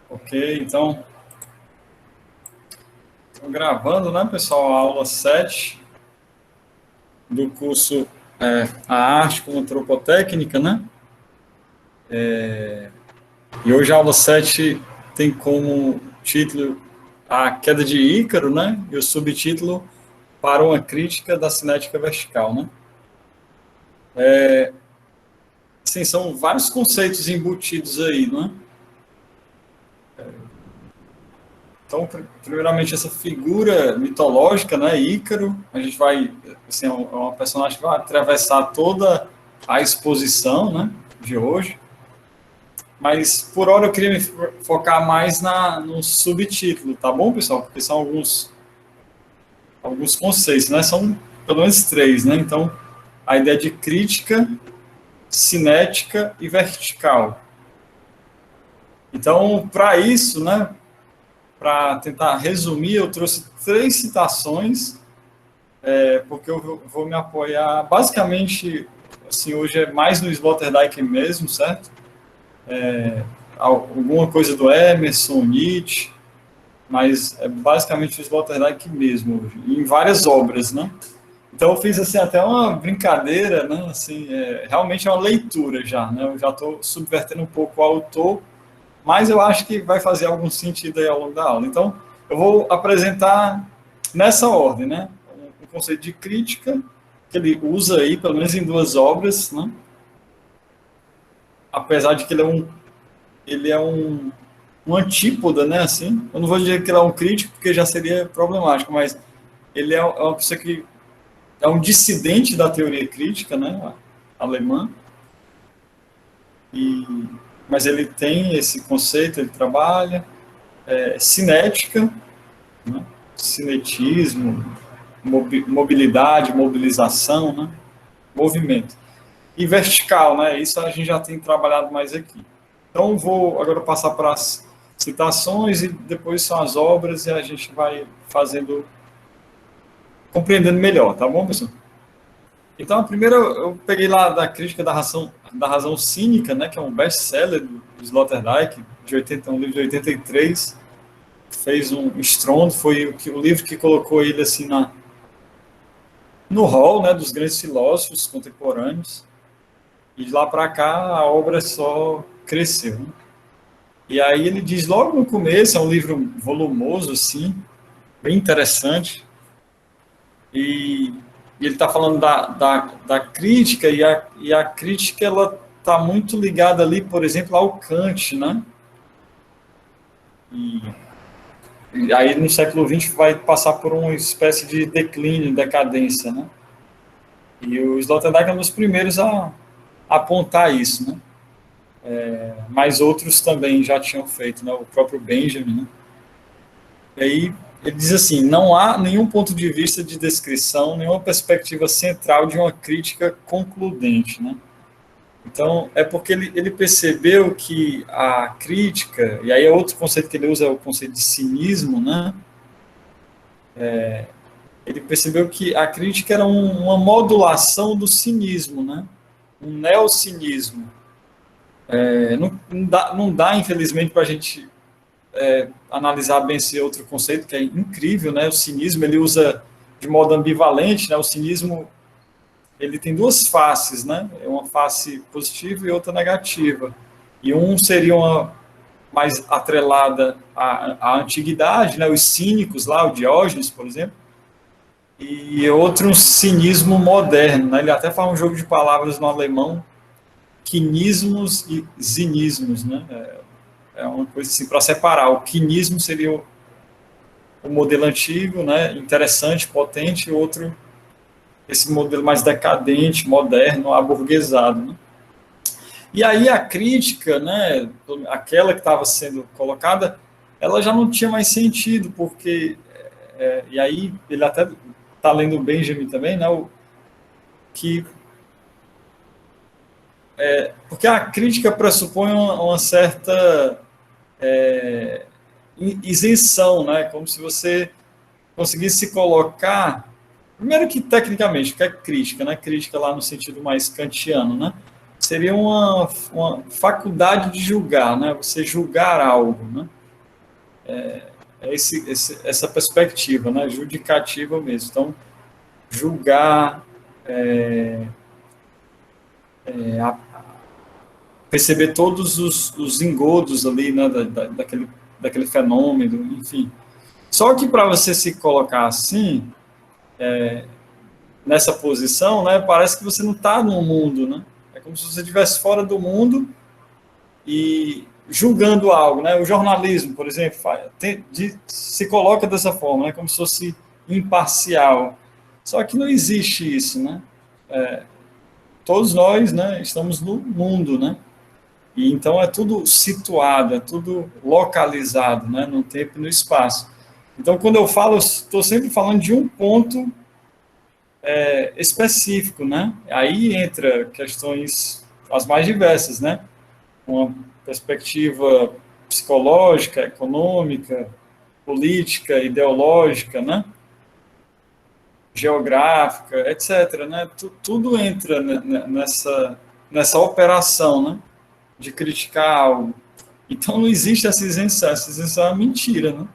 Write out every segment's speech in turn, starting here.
Ok, então, estou gravando, né, pessoal, a aula 7 do curso A Arte como Antropotécnica, né? E hoje a aula 7 tem como título A Queda de Ícaro, né? E o subtítulo Para uma Crítica da Cinética Vertical, né? Assim, são vários conceitos embutidos aí, né? Então, primeiramente, essa figura mitológica, né, Ícaro, a gente vai, assim, é uma personagem que vai atravessar toda a exposição, né, de hoje, mas por hora eu queria me focar mais no subtítulo, tá bom, pessoal? Porque são alguns conceitos, né, são pelo menos três, né, então a ideia de crítica, cinética e vertical. Então, para isso, né, para tentar resumir, eu trouxe três citações porque eu vou me apoiar basicamente, assim, hoje é mais no Sloterdijk mesmo, certo? Alguma coisa do Emerson, Nietzsche, mas é basicamente o Sloterdijk mesmo hoje, em várias obras, né? Então eu fiz assim até uma brincadeira, né? Assim, realmente é uma leitura já, né? Eu já estou subvertendo um pouco o autor, mas eu acho que vai fazer algum sentido aí ao longo da aula. Então eu vou apresentar nessa ordem, né? O conceito de crítica, que ele usa aí, pelo menos em duas obras, né? Apesar de que ele é um antípoda, né? Assim, eu não vou dizer que ele é um crítico, porque já seria problemático, mas ele é uma pessoa que é um dissidente da teoria crítica, né? Alemã, e, mas ele tem esse conceito, ele trabalha, cinética, né? Cinetismo, mobilidade, mobilização, né? Movimento. E vertical, né? Isso a gente já tem trabalhado mais aqui. Então, vou agora passar para as citações e depois são as obras e a gente vai fazendo, compreendendo melhor, tá bom, pessoal? Então, a primeira eu peguei lá da crítica da razão cínica, né? Que é um best-seller do Sloterdijk, um livro de 83, fez um estrondo, foi o livro que colocou ele assim no hall, né, dos grandes filósofos contemporâneos. E de lá para cá a obra só cresceu. Né? E aí ele diz logo no começo, é um livro volumoso, assim, bem interessante, e ele está falando da crítica, e a crítica ela está muito ligada ali, por exemplo, ao Kant, né? E aí no século XX vai passar por uma espécie de declínio, decadência, né? E o Sloterdijk é um dos primeiros a apontar isso, né? Mas outros também já tinham feito, né? O próprio Benjamin, né? E aí ele diz assim, não há nenhum ponto de vista de descrição, nenhuma perspectiva central de uma crítica concludente, né? Então, é porque ele percebeu que a crítica, e aí é outro conceito que ele usa, é o conceito de cinismo, né? Ele percebeu que a crítica era uma modulação do cinismo, né? Um neocinismo. Não dá, infelizmente, para a gente analisar bem esse outro conceito, que é incrível, né? O cinismo, ele usa de modo ambivalente, né? O cinismo, ele tem duas faces, né? É uma face positiva e outra negativa. E um seria uma mais atrelada à antiguidade, né? Os cínicos lá, o Diógenes, por exemplo, e outro um cinismo moderno, né? Ele até fala um jogo de palavras no alemão, quinismos e zinismos, né? É uma coisa assim para separar. O quinismo seria o modelo antigo, né? Interessante, potente, e outro esse modelo mais decadente, moderno, aburguesado, né? E aí a crítica, né, aquela que estava sendo colocada, ela já não tinha mais sentido, porque e aí ele até está lendo o Benjamin também, né, que porque a crítica pressupõe uma certa isenção, né, como se você conseguisse se colocar, primeiro que tecnicamente, que é crítica, né, crítica lá no sentido mais kantiano, né, seria uma faculdade de julgar, né? Você julgar algo, né? Essa perspectiva, né? Judicativa mesmo. Então, julgar, perceber todos os engodos ali, né? Daquele fenômeno, enfim. Só que para você se colocar assim, nessa posição, né? Parece que você não está no mundo, né? É como se você estivesse fora do mundo e julgando algo, né? O jornalismo, por exemplo, se coloca dessa forma, né? Como se fosse imparcial. Só que não existe isso, né? Todos nós, né? Estamos no mundo, né? E então é tudo situado, é tudo localizado, né? No tempo e no espaço. Então, quando eu falo, estou sempre falando de um ponto específico, né? Aí entra questões as mais diversas, né? Uma perspectiva psicológica, econômica, política, ideológica, né? Geográfica, etc. Né? Tudo entra nessa operação, né? De criticar algo. Então não existe essa isenção é uma mentira, né?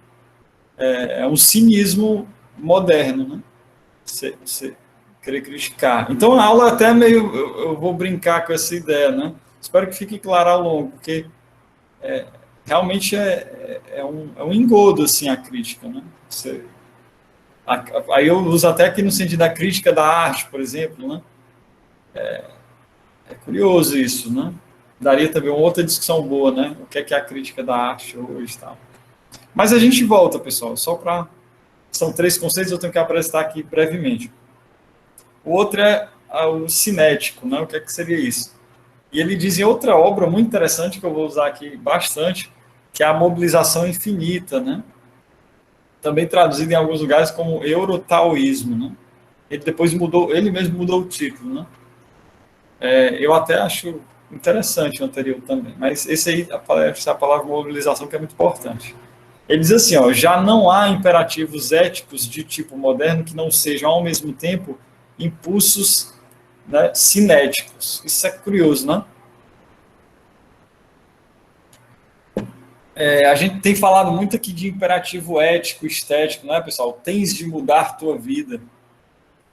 É um cinismo moderno, né? Você querer criticar. Então a aula até meio, eu vou brincar com essa ideia, né? Espero que fique claro ao longo, porque realmente é um engodo, assim, a crítica, né? Aí eu uso até aqui no sentido da crítica da arte, por exemplo, né? É curioso isso, né? Daria também uma outra discussão boa, né? O que é a crítica da arte hoje e tal. Mas a gente volta, pessoal, só para... São 3 conceitos, eu tenho que apresentar aqui brevemente. O outro é o cinético, né? O que seria isso? E ele diz em outra obra muito interessante, que eu vou usar aqui bastante, que é a mobilização infinita, né? Também traduzido em alguns lugares como eurotaoísmo, né? Ele depois mudou, ele mesmo mudou o título, né? Eu até acho interessante o anterior também, mas esse aí, a palavra mobilização, que é muito importante. Ele diz assim, ó, já não há imperativos éticos de tipo moderno que não sejam, ao mesmo tempo, impulsos, né, cinéticos. Isso é curioso, né? A gente tem falado muito aqui de imperativo ético, estético, né, pessoal? Tens de mudar a tua vida,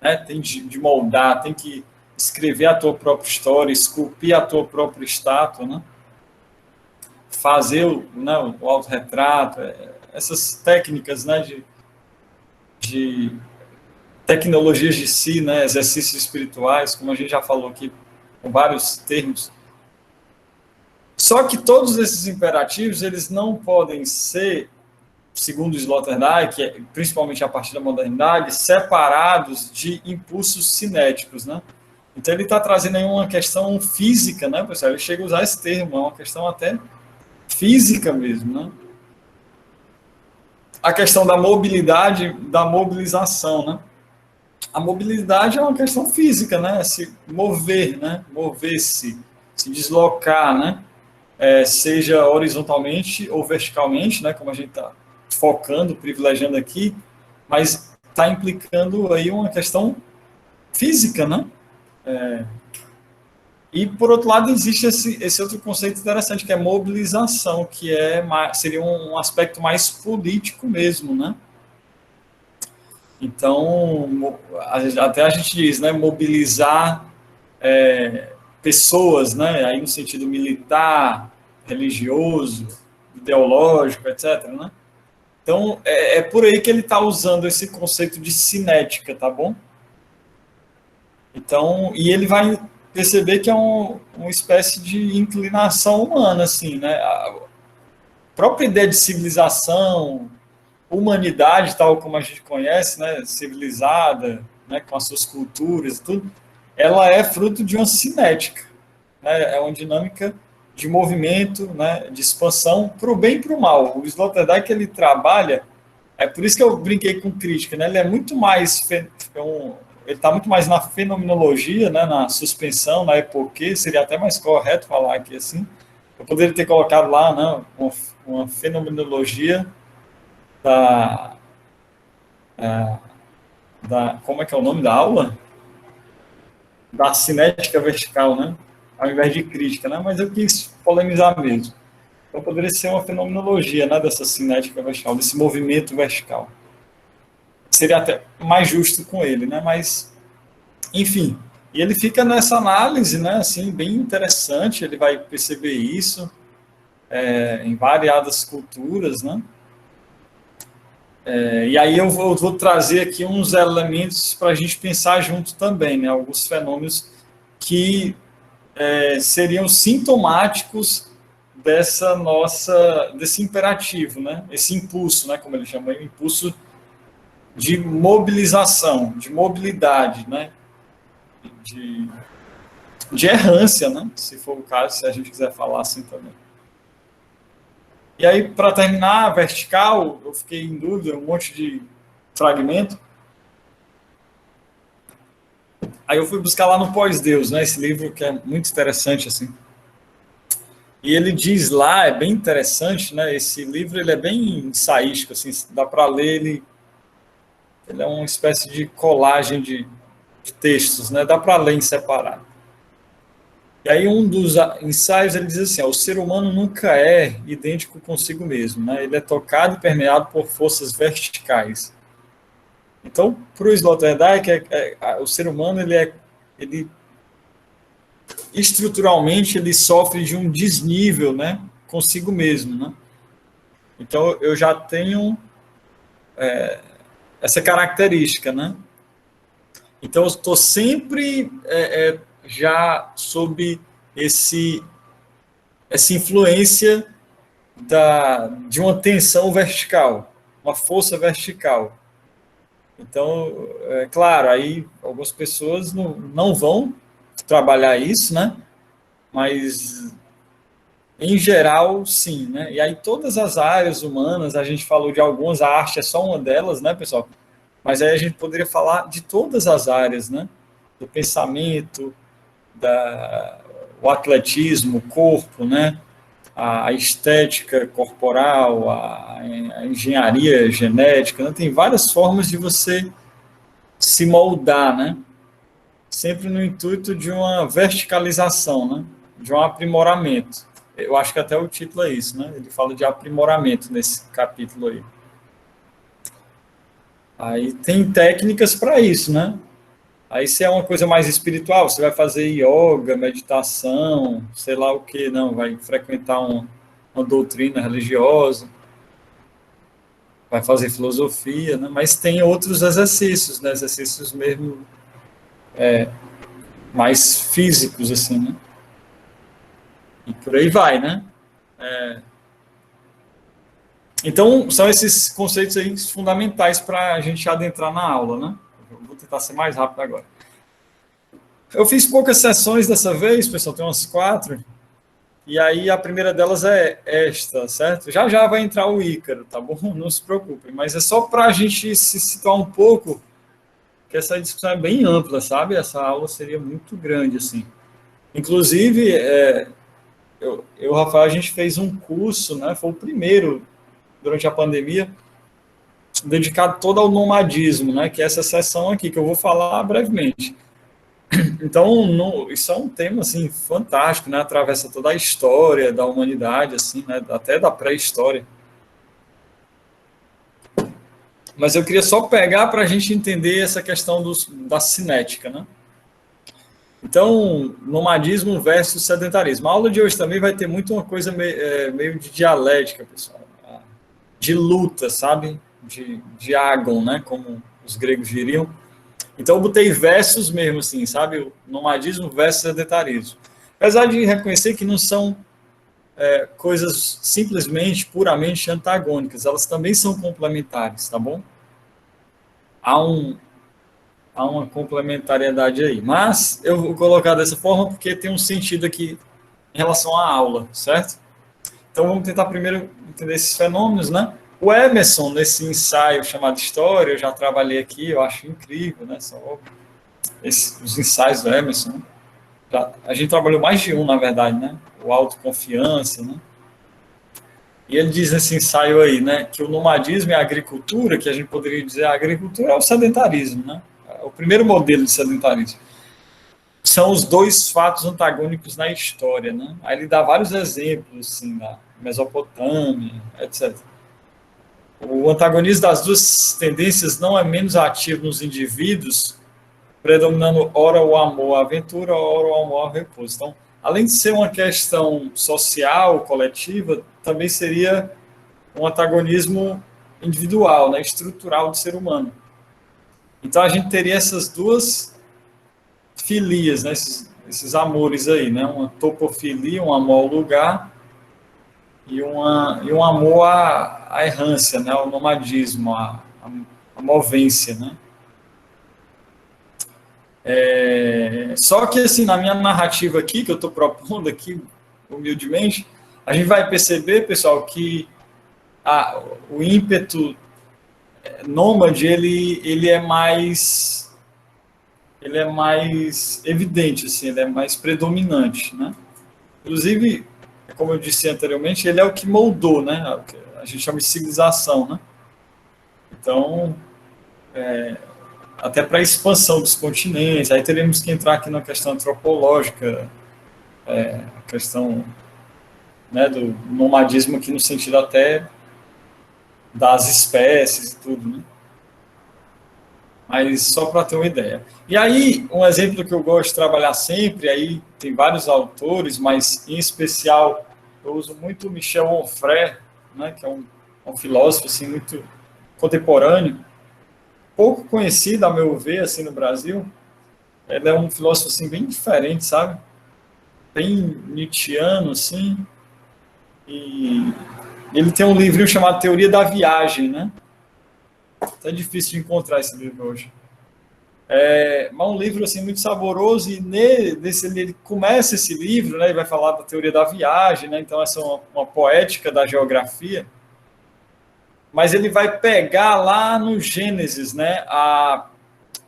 né? Tem de moldar, tem que escrever a tua própria história, esculpir a tua própria estátua, né? Fazer né, o autorretrato, essas técnicas, né, de tecnologias de si, né, exercícios espirituais, como a gente já falou aqui, com vários termos. Só que todos esses imperativos, eles não podem ser, segundo Sloterdijk, principalmente a partir da modernidade, separados de impulsos cinéticos, né? Então ele está trazendo aí uma questão física, né, pessoal? Ele chega a usar esse termo, é uma questão até física mesmo, né? A questão da mobilidade, da mobilização, né? A mobilidade é uma questão física, né? Se mover, né? Mover-se, se deslocar, né? Seja horizontalmente ou verticalmente, né? Como a gente está focando, privilegiando aqui, mas está implicando aí uma questão física, né? E, por outro lado, existe esse outro conceito interessante, que é mobilização, que seria um aspecto mais político mesmo, né? Então, até a gente diz, né? Mobilizar pessoas, né? Aí no sentido militar, religioso, ideológico, etc., né? Então, por aí que ele está usando esse conceito de cinética, tá bom? Então, e ele vai perceber que é uma espécie de inclinação humana, assim, né? A própria ideia de civilização, humanidade, tal como a gente conhece, né? Civilizada, né? Com as suas culturas e tudo, ela é fruto de uma cinética, né? É uma dinâmica de movimento, né? De expansão para o bem e para o mal. O Sloterdijk, ele trabalha, por isso que eu brinquei com crítica, né? Ele é muito mais ele está muito mais na fenomenologia, né, na suspensão, na epoquê, seria até mais correto falar aqui assim. Eu poderia ter colocado lá, né, uma fenomenologia da, como é que é o nome da aula? Da cinética vertical, né? ao invés de crítica, né? Mas eu quis polemizar mesmo. Então, poderia ser uma fenomenologia, né, dessa cinética vertical, desse movimento vertical. Seria até mais justo com ele, né? Mas, enfim. E ele fica nessa análise, né, assim, bem interessante, ele vai perceber isso em variadas culturas, né? E aí eu vou trazer aqui uns elementos para a gente pensar junto também, né? Alguns fenômenos que seriam sintomáticos desse imperativo, né? Esse impulso, né? Como ele chama, o impulso de mobilização, de mobilidade, né? De errância, né? Se for o caso, se a gente quiser falar assim também. E aí, para terminar, a vertical, eu fiquei em dúvida, um monte de fragmento. Aí eu fui buscar lá no Pós-Deus, né? Esse livro que é muito interessante, assim. E ele diz lá, é bem interessante, né? Esse livro, ele é bem ensaístico, assim, dá para ler ele é uma espécie de colagem de textos, né? Dá para ler em separado. E aí um dos ensaios, ele diz assim, o ser humano nunca é idêntico consigo mesmo, né? Ele é tocado e permeado por forças verticais. Então, para o Sloterdijk, o ser humano, ele estruturalmente, ele sofre de um desnível, né? Consigo mesmo, né? Então, eu já tenho essa característica, né? Então, eu estou sempre já sob essa influência de uma tensão vertical, uma força vertical. Então, é claro, aí algumas pessoas não vão trabalhar isso, né? Mas, em geral, sim, né? E aí todas as áreas humanas, a gente falou de algumas, a arte é só uma delas, né, pessoal? Mas aí a gente poderia falar de todas as áreas, né? Do pensamento, o atletismo, o corpo, né? A estética corporal, a engenharia genética, né? Tem várias formas de você se moldar, né? Sempre no intuito de uma verticalização, né? De um aprimoramento. Eu acho que até o título é isso, né? Ele fala de aprimoramento nesse capítulo aí. Aí tem técnicas para isso, né? Aí se é uma coisa mais espiritual, você vai fazer yoga, meditação, sei lá o que, não, vai frequentar uma doutrina religiosa, vai fazer filosofia, né? Mas tem outros exercícios, né? Exercícios mesmo mais físicos, assim, né? E por aí vai, né? Então, são esses conceitos aí fundamentais para a gente adentrar na aula, né? Eu vou tentar ser mais rápido agora. Eu fiz poucas sessões dessa vez, pessoal, tem umas 4, e aí a primeira delas é esta, certo? Já já vai entrar o Ícaro, tá bom? Não se preocupem, mas é só para a gente se situar um pouco, que essa discussão é bem ampla, sabe? Essa aula seria muito grande, assim. Inclusive, eu e o Rafael, a gente fez um curso, né? Foi o primeiro, durante a pandemia, dedicado todo ao nomadismo, né? Que é essa sessão aqui, que eu vou falar brevemente. Então, isso é um tema, assim, fantástico, né? Atravessa toda a história da humanidade, assim, né? Até da pré-história. Mas eu queria só pegar para a gente entender essa questão da cinética, né? Então, nomadismo versus sedentarismo. A aula de hoje também vai ter muito uma coisa meio de dialética, pessoal. De luta, sabe? De agon, né? Como os gregos diriam. Então, eu botei versus mesmo, assim, sabe? O nomadismo versus sedentarismo. Apesar de reconhecer que não são coisas simplesmente, puramente antagônicas. Elas também são complementares, tá bom? Há uma complementariedade aí. Mas eu vou colocar dessa forma porque tem um sentido aqui em relação à aula, certo? Então, vamos tentar primeiro entender esses fenômenos, né? O Emerson, nesse ensaio chamado História, eu já trabalhei aqui, eu acho incrível, né? Os ensaios do Emerson, né? A gente trabalhou mais de um, na verdade, né? O autoconfiança, né? E ele diz nesse ensaio aí, né? Que o nomadismo e a agricultura, que a gente poderia dizer a agricultura é o sedentarismo, né? É o primeiro modelo de sedentarismo. são os dois fatos antagônicos na história, né? Aí ele dá vários exemplos, assim, na Mesopotâmia, etc. O antagonismo das duas tendências não é menos ativo nos indivíduos, predominando ora o amor à aventura, ora o amor ao repouso. Então, além de ser uma questão social, coletiva, também seria um antagonismo individual, né, estrutural do ser humano. Então, a gente teria essas duas filias, né, esses amores aí, né, uma topofilia, um amor ao lugar, e um amor à errância, né, ao nomadismo, à movência, né. Só que, assim, na minha narrativa aqui, que eu estou propondo aqui, humildemente, a gente vai perceber, pessoal, que o ímpeto nômade, ele é mais evidente, assim, ele é mais predominante, né? Inclusive, como eu disse anteriormente, ele é o que moldou, né? A gente chama de civilização, né? Então, até para a expansão dos continentes, aí teríamos que entrar aqui na questão antropológica, a questão, né, do nomadismo aqui no sentido até das espécies e tudo, né? Mas só para ter uma ideia. E aí, um exemplo que eu gosto de trabalhar sempre, aí tem vários autores, mas em especial eu uso muito Michel Onfray, né, que é um filósofo assim, muito contemporâneo, pouco conhecido, a meu ver, assim, no Brasil. Ele é um filósofo assim, bem diferente, sabe? Bem nietzschiano, assim. E ele tem um livrinho chamado Teoria da Viagem, né? É difícil de encontrar esse livro hoje. Mas um livro assim muito saboroso, e ele começa esse livro, né, e vai falar da teoria da viagem, né, então essa é uma poética da geografia, mas ele vai pegar lá no Gênesis, né,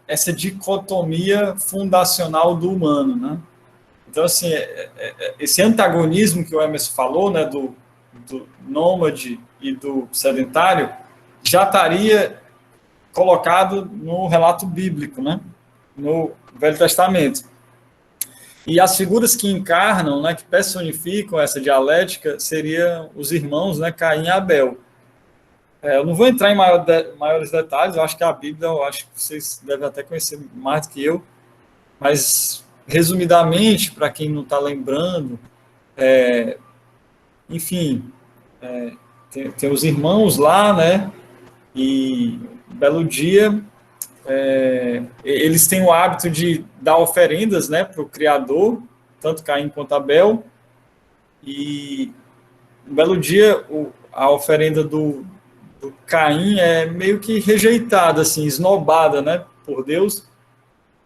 essa dicotomia fundacional do humano, né. Então, assim, esse antagonismo que o Emerson falou, né, do nômade e do sedentário, já estaria colocado no relato bíblico, né, no Velho Testamento. E as figuras que encarnam, né, que personificam essa dialética, seriam os irmãos, né, Caim e Abel. Eu não vou entrar em maiores detalhes, eu acho que a Bíblia, eu acho que vocês devem até conhecer mais do que eu, mas, resumidamente, para quem não está lembrando, enfim, tem os irmãos lá, né, e um belo dia, eles têm o hábito de dar oferendas, né, para o Criador, tanto Caim quanto Abel, e um belo dia a oferenda do Caim é meio que rejeitada, assim, esnobada, né, por Deus,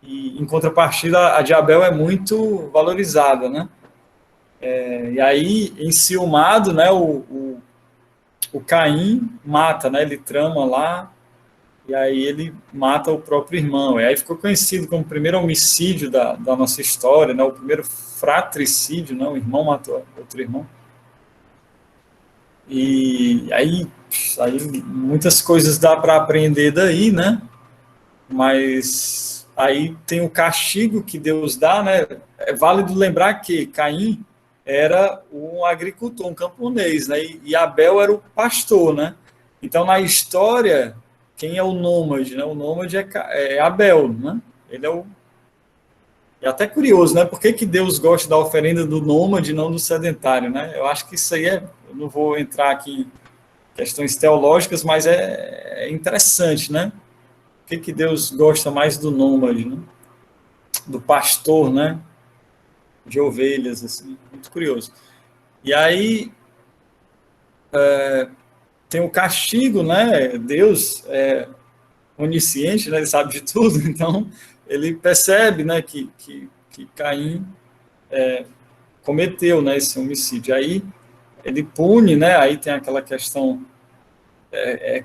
e em contrapartida a de Abel é muito valorizada, né. E aí, enciumado, né, o Caim mata, né, ele trama lá, e aí ele mata o próprio irmão. E aí ficou conhecido como o primeiro homicídio da nossa história, né, o primeiro fratricídio, né, o irmão matou outro irmão. E aí muitas coisas dá para aprender daí, né, mas aí tem o castigo que Deus dá, né. É válido lembrar que Caim era um agricultor, um camponês, né, e Abel era o pastor, né. Então, na história, quem é o nômade, né? O nômade é Abel, né? Ele é o... É até curioso, né? Por que Deus gosta da oferenda do nômade e não do sedentário, né? Eu acho que isso aí eu não vou entrar aqui em questões teológicas, mas é interessante, né? Por que Deus gosta mais do nômade, né? Do pastor, né? De ovelhas, assim, muito curioso. E aí tem o castigo, né? Deus onisciente, né? Ele sabe de tudo, então ele percebe, né, que Caim cometeu, né, esse homicídio. Aí ele pune, né? Aí tem aquela questão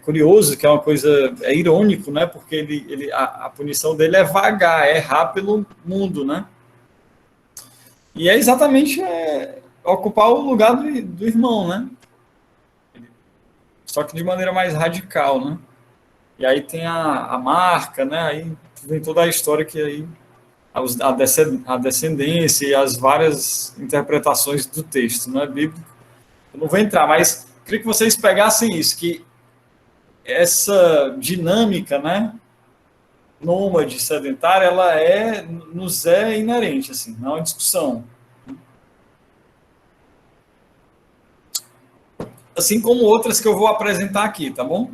curioso, que é uma coisa irônico, né? Porque a punição dele é vagar, é errar pelo mundo, né? E é exatamente ocupar o lugar do irmão, né? Só que de maneira mais radical, né? E aí tem a marca, né? Aí vem toda a história que aí a descendência e as várias interpretações do texto, não é bíblico. Eu não vou entrar, mas queria que vocês pegassem isso, que essa dinâmica, né, nômade, sedentária, ela nos é inerente, assim, não é uma discussão. Assim como outras que eu vou apresentar aqui, tá bom?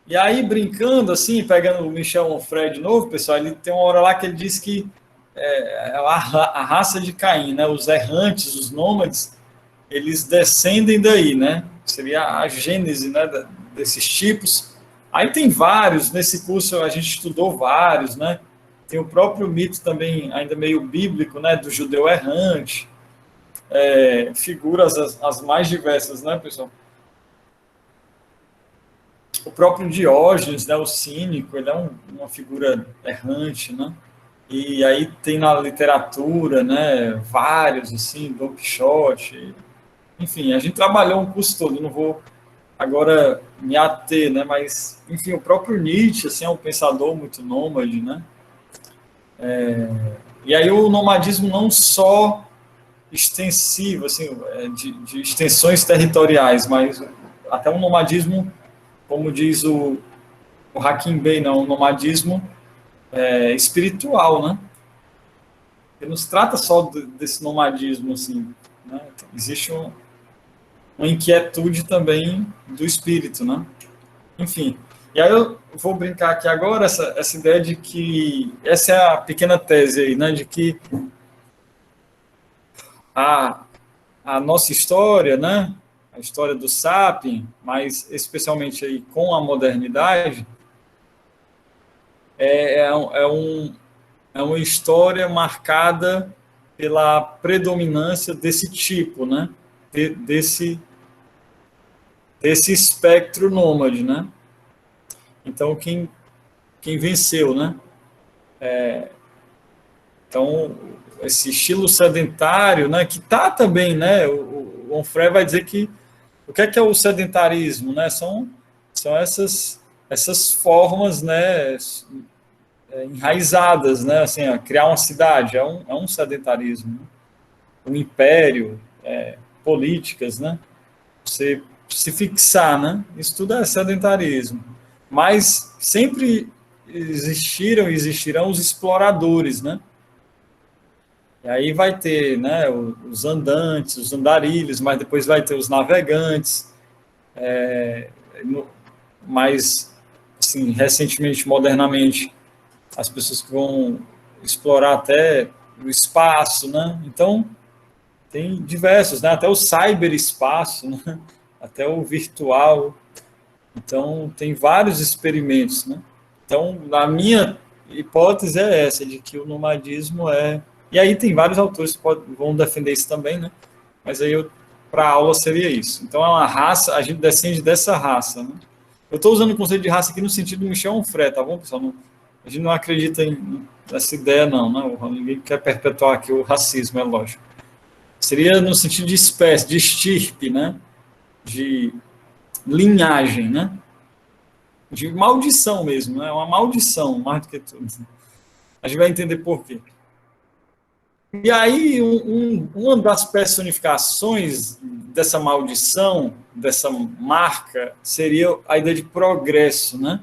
E aí, brincando, assim, pegando o Michel Onfray de novo, pessoal, ele tem uma hora lá que ele diz que a raça de Caim, né, os errantes, os nômades, eles descendem daí, né? Seria a gênese, né, desses tipos. Aí tem vários, nesse curso a gente estudou vários, né? Tem o próprio mito também, ainda meio bíblico, né, do judeu errante, figuras as mais diversas, né, pessoal? O próprio Diógenes, né, o cínico, ele é uma figura errante, né? E aí tem na literatura, né, vários, assim, Don Quixote, enfim, a gente trabalhou um curso todo, não vou agora me ater, né, mas, enfim, o próprio Nietzsche, assim, é um pensador muito nômade, né? E aí o nomadismo não só extensivo, assim, de extensões territoriais, mas até um nomadismo, como diz o Hakim Bey, não, um nomadismo espiritual, né? Ele não se trata só desse nomadismo, assim, né? Existe uma inquietude também do espírito, né? Enfim, e aí eu vou brincar aqui agora essa ideia de que, essa é a pequena tese aí, né, de que a, a nossa história, né, a história do Sapien, mas especialmente aí com a modernidade, é uma história marcada pela predominância desse tipo, né, desse espectro nômade, né. Então, quem venceu, né? Então, esse estilo sedentário, né, que está também, né, o Onfray vai dizer que o que é o sedentarismo, né? São essas formas, né, enraizadas, né, assim, criar uma cidade é um sedentarismo, né? Um império, políticas, né? Você se fixar, né? Isso tudo é sedentarismo. Mas sempre existiram e existirão os exploradores, né? E aí vai ter, né, os andantes, os andarilhos, mas depois vai ter os navegantes, mais, assim, recentemente, modernamente, as pessoas que vão explorar até o espaço, né? Então, tem diversos, né? Até o cyberespaço, né? Até o virtual. Então, tem vários experimentos, né? Então, a minha hipótese é essa, de que o nomadismo é... E aí tem vários autores que vão defender isso também, né? Mas aí, para a aula, seria isso. Então, é uma raça, a gente descende dessa raça, né? Eu estou usando o conceito de raça aqui no sentido do Michel Onfray, tá bom, pessoal? A gente não acredita nessa ideia, não, né? Ninguém quer perpetuar aqui o racismo, é lógico. Seria no sentido de espécie, de estirpe, né? De linhagem, né? De maldição mesmo, né? Uma maldição, mais do que tudo. A gente vai entender por quê. E aí, uma das personificações dessa maldição, dessa marca, seria a ideia de progresso, né?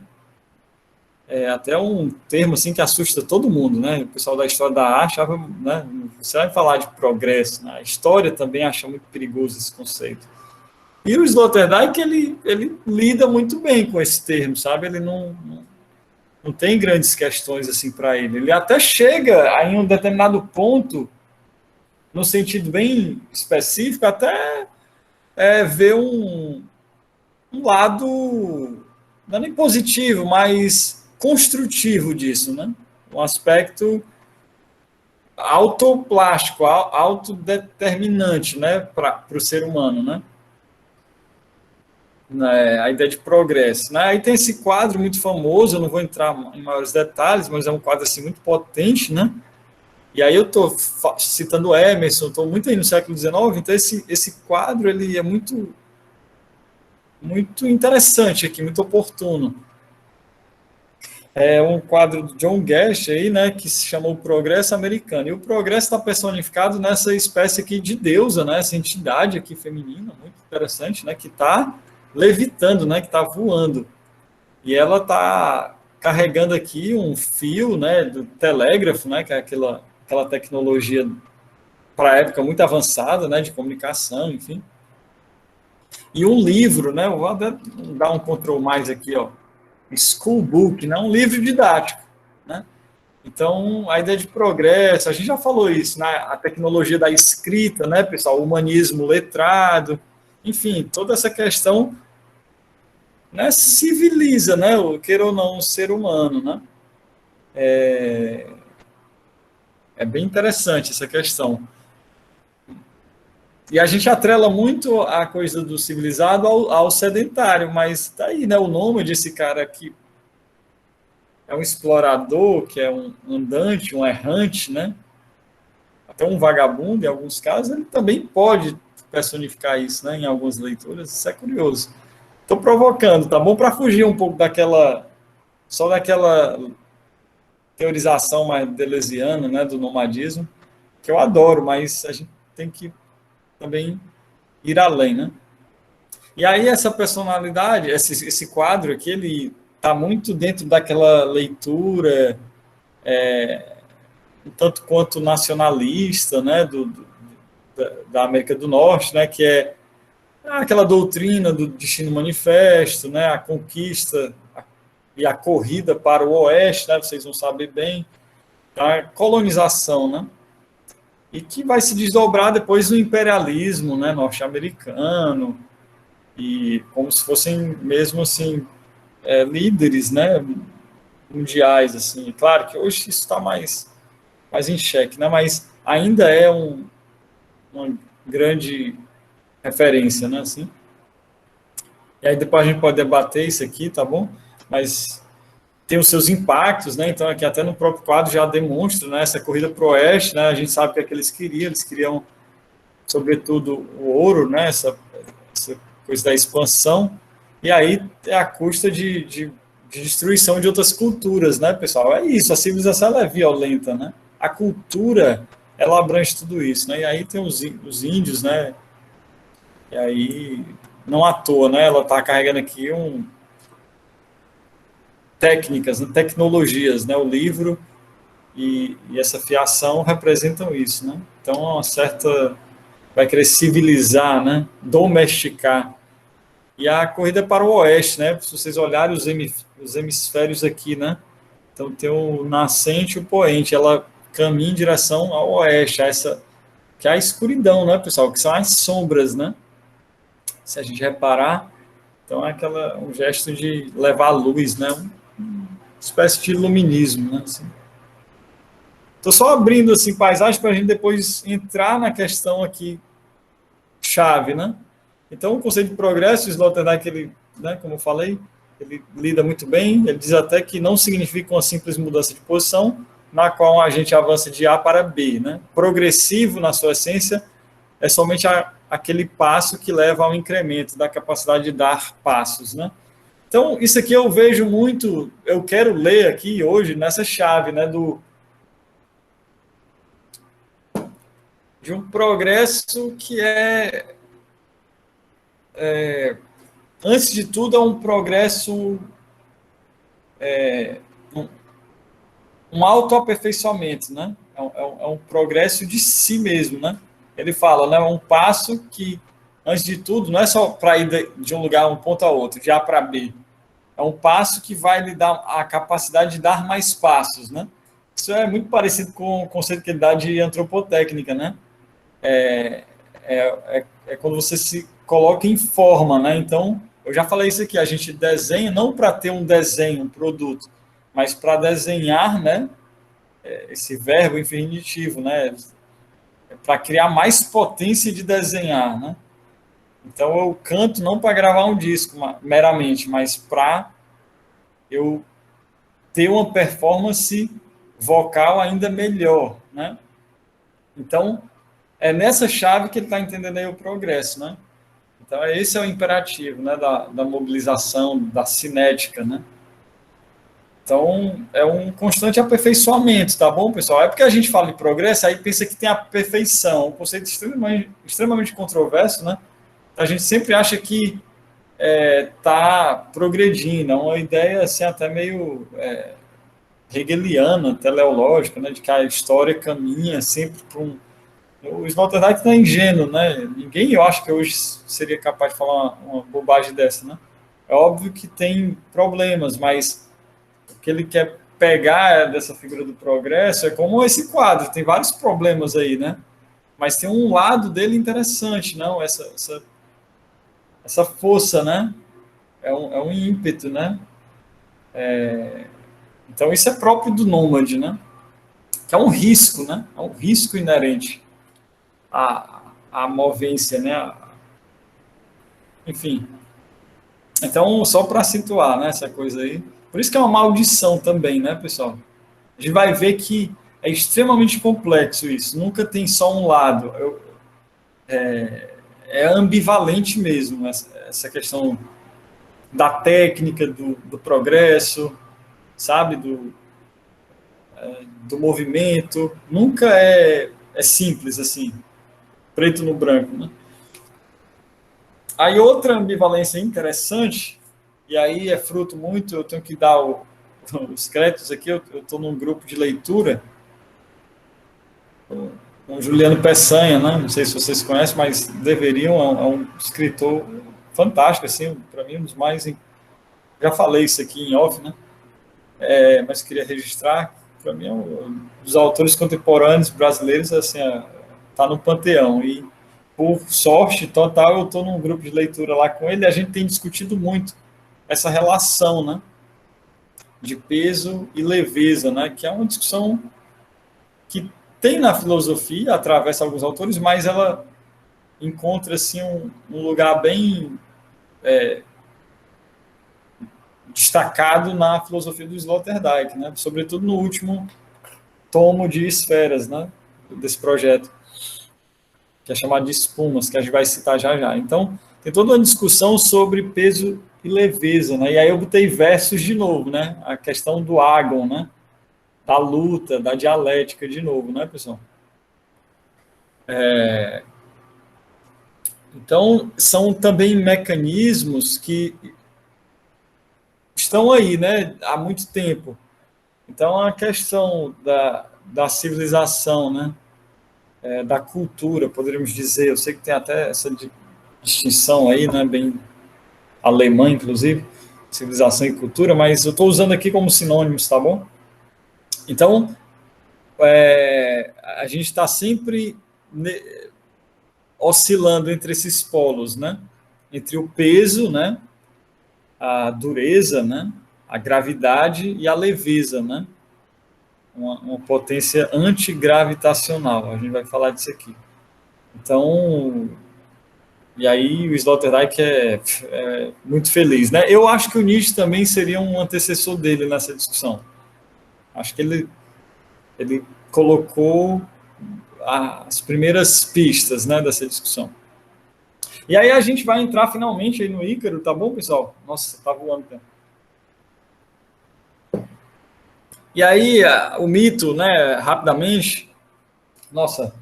É até um termo assim que assusta todo mundo, né? O pessoal da história da arte achava, né? Você vai falar de progresso, né? A história também acha muito perigoso esse conceito. E o Sloterdijk, ele lida muito bem com esse termo, sabe? Ele não tem grandes questões assim para ele. Ele até chega a, em um determinado ponto, no sentido bem específico, até ver um lado, não é nem positivo, mas construtivo disso, né? Um aspecto autoplástico, autodeterminante, né, para o ser humano, né? A ideia de progresso, né? Aí tem esse quadro muito famoso, eu não vou entrar em maiores detalhes, mas é um quadro assim muito potente, né? E aí eu estou citando Emerson, estou muito aí no século XIX, então esse quadro ele é muito interessante aqui, muito oportuno. É um quadro do John Gash aí, né, que se chama O Progresso Americano. E o progresso está personificado nessa espécie aqui de deusa, né, essa entidade aqui feminina, muito interessante, né, que está levitando, né, que está voando. E ela está carregando aqui um fio, né, do telégrafo, né, que é aquela tecnologia para a época muito avançada, né, de comunicação, enfim. E um livro, né, eu vou até dar um control mais aqui, ó, School Book, né, um livro didático, né. Então, a ideia de progresso, a gente já falou isso, né, a tecnologia da escrita, né, pessoal, o humanismo letrado, enfim, toda essa questão, né, civiliza, né, queira ou não, o ser humano, né. É bem interessante essa questão. E a gente atrela muito a coisa do civilizado ao sedentário, mas tá aí, né, o nome desse cara que é um explorador, que é um andante, um errante, né, até um vagabundo em alguns casos, ele também pode personificar isso, né, em algumas leituras, isso é curioso. Estou provocando, tá bom? Para fugir um pouco só daquela teorização mais deleuziana, né, do nomadismo, que eu adoro, mas a gente tem que também ir além, né? E aí essa personalidade, esse quadro aqui, ele está muito dentro daquela leitura um tanto quanto nacionalista, né, da América do Norte, né, que é aquela doutrina do Destino Manifesto, né, a conquista e a corrida para o Oeste, né, vocês vão saber bem, a colonização, né, e que vai se desdobrar depois no imperialismo, né, norte-americano, e como se fossem mesmo assim líderes, né, mundiais, assim. Claro que hoje isso está mais em xeque, né, mas ainda é uma grande referência, né, assim. E aí depois a gente pode debater isso aqui, tá bom? Mas tem os seus impactos, né? Então aqui até no próprio quadro já demonstra, né, essa corrida para o oeste, né? A gente sabe o que é que eles queriam sobretudo o ouro, né? Essa coisa da expansão. E aí é a custa de destruição de outras culturas, né, pessoal? É isso, a civilização ela é violenta, né? A cultura ela abrange tudo isso, né? E aí tem os índios, né? E aí não à toa, né? Ela está carregando aqui técnicas, né, tecnologias, né? O livro e essa fiação representam isso, né? Então, uma certa vai querer civilizar, né? Domesticar. E a corrida para o oeste, né? Se vocês olharem os hemisférios aqui, né? Então tem o nascente e o poente. Ela caminha em direção ao oeste, a essa que é a escuridão, né, pessoal? Que são as sombras, né? Se a gente reparar, então é um gesto de levar a luz, né? Uma espécie de iluminismo, né? Assim. Estou só abrindo assim paisagem para a gente depois entrar na questão aqui chave, né? Então o conceito de progresso, o Sloterdijk, ele, né, como eu falei, ele lida muito bem. Ele diz até que não significa uma simples mudança de posição, na qual a gente avança de A para B, né? Progressivo na sua essência é somente aquele passo que leva ao incremento da capacidade de dar passos, né? Então, isso aqui eu vejo muito, eu quero ler aqui hoje nessa chave, né, de um progresso que antes de tudo, é um progresso, um autoaperfeiçoamento, né? É um progresso de si mesmo, né? Ele fala, né? É um passo que, antes de tudo, não é só para ir de um lugar, um ponto a outro, de A para B. É um passo que vai lhe dar a capacidade de dar mais passos, né? Isso é muito parecido com o conceito que ele dá de antropotécnica, né? É quando você se coloca em forma, né? Então, eu já falei isso aqui, a gente desenha não para ter um desenho, um produto, mas para desenhar, né? Esse verbo infinitivo, né? Para criar mais potência de desenhar, né? Então, eu canto não para gravar um disco meramente, mas para eu ter uma performance vocal ainda melhor, né? Então, é nessa chave que ele está entendendo aí o progresso, né? Então, esse é o imperativo, né, da mobilização, da cinética, né? Então, é um constante aperfeiçoamento, tá bom, pessoal? É porque a gente fala de progresso, aí pensa que tem a perfeição, um conceito extremamente controverso, né? A gente sempre acha que está progredindo, é uma ideia assim até meio hegeliana, teleológica, né? De que a história caminha sempre para um... O Sloterdijk está ingênuo, né? Ninguém, eu acho que hoje seria capaz de falar uma bobagem dessa, né? É óbvio que tem problemas, mas o que ele quer pegar dessa figura do progresso é como esse quadro, tem vários problemas aí, né? Mas tem um lado dele interessante, não? Essa força, né? É um ímpeto, né? Então isso é próprio do nômade, né? Que é um risco, né? É um risco inerente à movência, né? Enfim. Então, só para situar, né, essa coisa aí. Por isso que é uma maldição também, né, pessoal? A gente vai ver que é extremamente complexo isso. Nunca tem só um lado. É ambivalente mesmo essa questão da técnica, do progresso, sabe? Do movimento. Nunca é simples assim, preto no branco, né? Aí outra ambivalência interessante, e aí é fruto muito, eu tenho que dar os créditos aqui, eu estou num grupo de leitura com o Juliano Peçanha, né? Não sei se vocês conhecem, mas deveriam, é um escritor fantástico, assim, para mim, um dos mais... Já falei isso aqui em off, né? Mas queria registrar, para mim, é um dos autores contemporâneos brasileiros, assim, tá no panteão, e por sorte total, eu estou num grupo de leitura lá com ele, e a gente tem discutido muito essa relação, né, de peso e leveza, né, que é uma discussão que tem na filosofia, atravessa alguns autores, mas ela encontra assim um lugar bem destacado na filosofia do Sloterdijk, né, sobretudo no último tomo de Esferas, né, desse projeto, que é chamado de Espumas, que a gente vai citar já já. Então, tem toda uma discussão sobre peso e leveza, né? E aí eu botei versos de novo, né? A questão do agon, né? Da luta, da dialética de novo, né, pessoal? Então, são também mecanismos que estão aí, né? Há muito tempo. Então, a questão da civilização, né? Da cultura, poderíamos dizer. Eu sei que tem até essa distinção aí, né? Bem alemã, inclusive, civilização e cultura, mas eu estou usando aqui como sinônimos, tá bom? Então, a gente está sempre oscilando entre esses polos, né? Entre o peso, né? A dureza, né? A gravidade e a leveza, né? Uma potência antigravitacional. A gente vai falar disso aqui. Então, e aí o Sloterdijk é muito feliz, né? Eu acho que o Nietzsche também seria um antecessor dele nessa discussão. Acho que ele colocou as primeiras pistas, né, dessa discussão. E aí a gente vai entrar finalmente aí no Ícaro, tá bom, pessoal? Nossa, tá voando, cara. E aí o mito, né, rapidamente, nossa,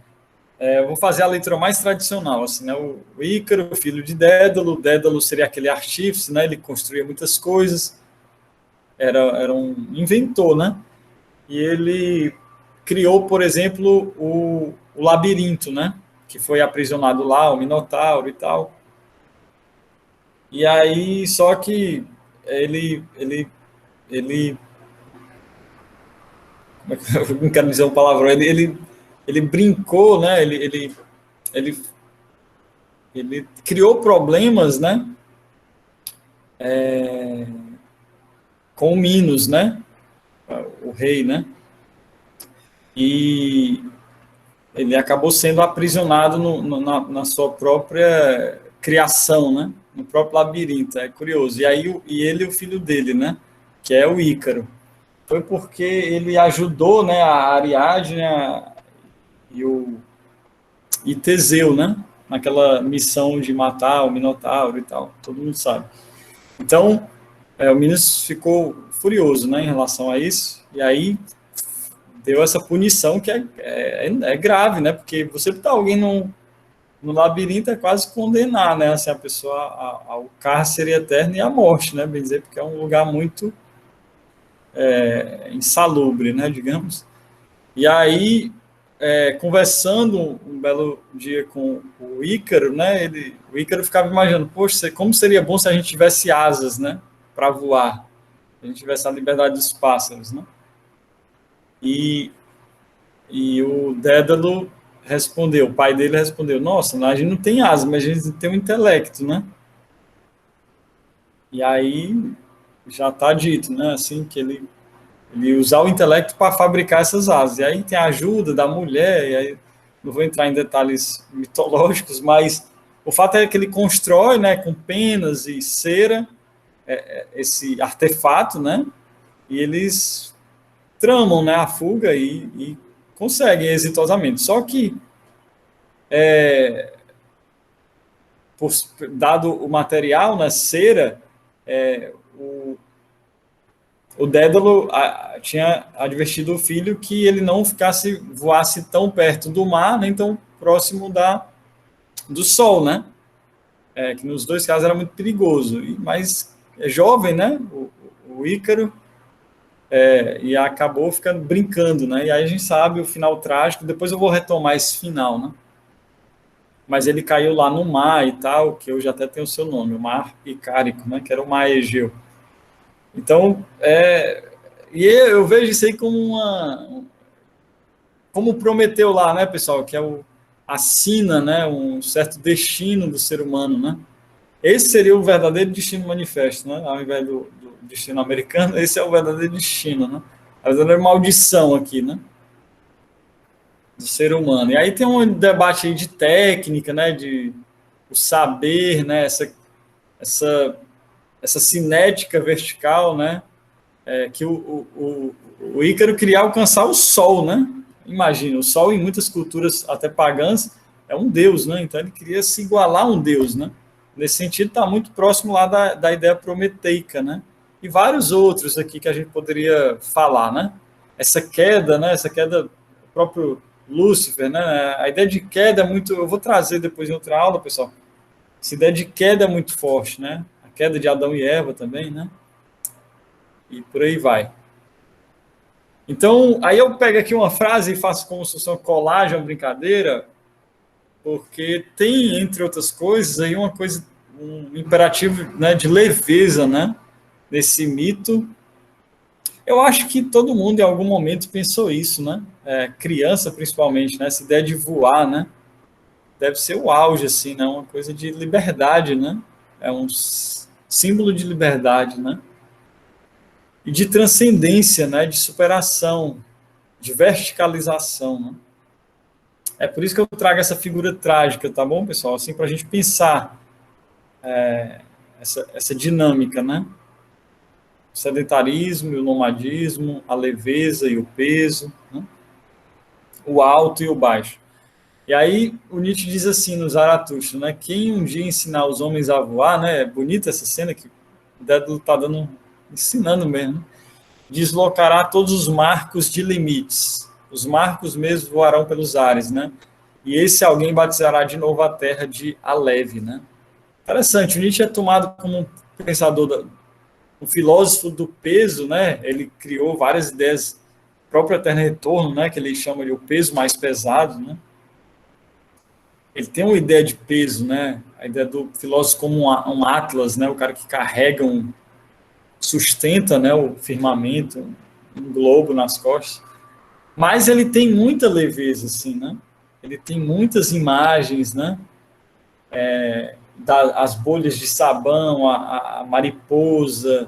eu vou fazer a leitura mais tradicional, assim, né? O Ícaro, filho de Dédalo seria aquele artífice, né? Ele construía muitas coisas, era um inventor, né? E ele criou, por exemplo, o labirinto, né? Que foi aprisionado lá, o Minotauro e tal. E aí, só que ele eu não quero dizer um palavrão, ele brincou, né? Ele, ele criou problemas, né? Com o Minos, né? O rei, né? E ele acabou sendo aprisionado na sua própria criação, né? No próprio labirinto, é curioso. E aí ele e o filho dele, né? Que é o Ícaro. Foi porque ele ajudou, né, a Ariadne e Teseu, né? Naquela missão de matar o Minotauro e tal, todo mundo sabe. Então, o Minos ficou furioso, né, em relação a isso, e aí deu essa punição que é grave, né, porque você botar alguém no labirinto é quase condenar, né, assim, a pessoa ao cárcere eterno e à morte, né, bem dizer, porque é um lugar muito insalubre, né, digamos. E aí, conversando um belo dia com o Ícaro, né, o Ícaro ficava imaginando, poxa, como seria bom se a gente tivesse asas, né, para voar, se a gente tivesse a liberdade dos pássaros, né? E, e o Dédalo respondeu, o pai dele respondeu, nossa, a gente não tem asas, mas a gente tem um intelecto, né? E aí já está dito, né, assim, que ele usar o intelecto para fabricar essas asas. E aí tem a ajuda da mulher, e aí não vou entrar em detalhes mitológicos, mas o fato é que ele constrói, né, com penas e cera, esse artefato, né, e eles tramam, né, a fuga e conseguem exitosamente. Só que, por, dado o material, né, cera, o Dédalo tinha advertido o filho que ele não voasse tão perto do mar, nem tão próximo do sol, né? Que nos dois casos era muito perigoso. Mas é jovem, né? O Ícaro, e acabou ficando brincando, né? E aí a gente sabe o final trágico. Depois eu vou retomar esse final, né? Mas ele caiu lá no mar e tal, que hoje até tem o seu nome, o Mar Icárico, né? Que era o mar Egeu. Então, e eu vejo isso aí como prometeu lá, né, pessoal, que a sina, né, um certo destino do ser humano, né? Esse seria o verdadeiro destino manifesto, né? Ao invés do destino americano, esse é o verdadeiro destino, né? A verdadeira maldição aqui, né? Do ser humano. E aí tem um debate aí de técnica, né? De o saber, né? Essa, essa cinética vertical, né? Que o Ícaro queria alcançar o sol, né? Imagina, o sol em muitas culturas, até pagãs, é um deus, né? Então ele queria se igualar a um deus, né? Nesse sentido, está muito próximo lá da ideia prometeica, né? E vários outros aqui que a gente poderia falar, né? Essa queda, né? Essa queda, o próprio Lúcifer, né? A ideia de queda é muito. Eu vou trazer depois em outra aula, pessoal. Essa ideia de queda é muito forte, né? A queda de Adão e Eva também, né? E por aí vai. Então, aí eu pego aqui uma frase e faço como se fosse uma colagem, uma brincadeira, porque tem, entre outras coisas, aí um imperativo, né, de leveza, né, nesse mito. Eu acho que todo mundo em algum momento pensou isso, né? Criança principalmente, né? Essa ideia de voar, né? Deve ser o auge, assim, né? Uma coisa de liberdade, né? É um símbolo de liberdade, né? E de transcendência, né? De superação, de verticalização, né? É por isso que eu trago essa figura trágica, tá bom, pessoal? Assim, para a gente pensar essa dinâmica, né? O sedentarismo e o nomadismo, a leveza e o peso, né? O alto e o baixo. E aí o Nietzsche diz assim no Zaratustra, né? Quem um dia ensinar os homens a voar, né? É bonita essa cena que o Dédalo está ensinando mesmo, né? Deslocará todos os marcos de limites. Os marcos mesmo voarão pelos ares, né? E esse alguém batizará de novo a terra de Aleve, né? Interessante, o Nietzsche é tomado como um pensador, um filósofo do peso, né? Ele criou várias ideias, o próprio Eterno Retorno, né? Que ele chama de o peso mais pesado, né? Ele tem uma ideia de peso, né? A ideia do filósofo como um atlas, né? O cara que carrega sustenta, né? O firmamento, um globo nas costas. Mas ele tem muita leveza, assim, né? Ele tem muitas imagens, né? As bolhas de sabão, a mariposa,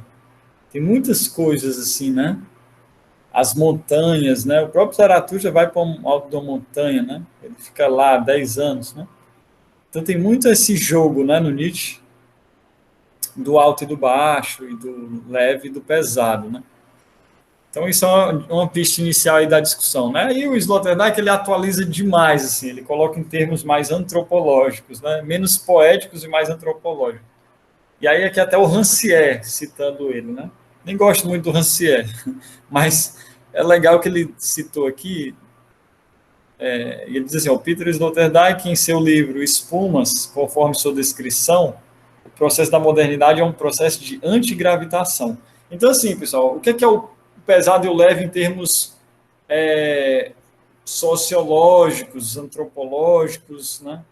tem muitas coisas assim, né? As montanhas, né? O próprio Zaratustra vai para o alto da montanha, né? Ele fica lá há 10 anos, né? Então tem muito esse jogo, né, no Nietzsche, do alto e do baixo, e do leve e do pesado, né? Então isso é uma pista inicial aí da discussão, né? E o Sloterdijk, ele atualiza demais, assim, ele coloca em termos mais antropológicos, né? Menos poéticos e mais antropológicos. E aí aqui até o Rancière citando ele, né? Nem gosto muito do Rancière, mas é legal que ele citou aqui. Ele diz assim: o Peter Sloterdijk, em seu livro Espumas, conforme sua descrição, o processo da modernidade é um processo de antigravitação. Então, assim, pessoal, o que é o pesado e o leve em termos sociológicos, antropológicos, né?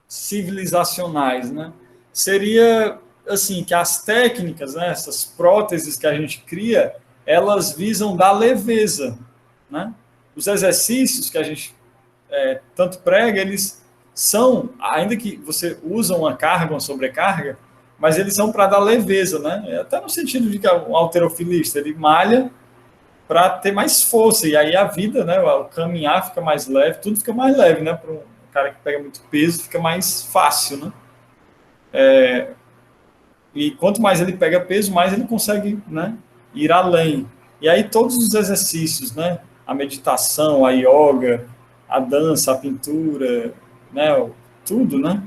Civilizacionais, né? Seria assim que as técnicas, né, essas próteses que a gente cria, elas visam dar leveza, né? Os exercícios que a gente tanto prega, eles são, ainda que você usa uma carga, uma sobrecarga, mas eles são para dar leveza, né? Até no sentido de que um halterofilista, ele malha para ter mais força, e aí a vida, né, o caminhar fica mais leve, tudo fica mais leve, né? Para um cara que pega muito peso, fica mais fácil, né? E quanto mais ele pega peso, mais ele consegue, né, ir além. E aí todos os exercícios, né, a meditação, a yoga, a dança, a pintura, né, tudo, né,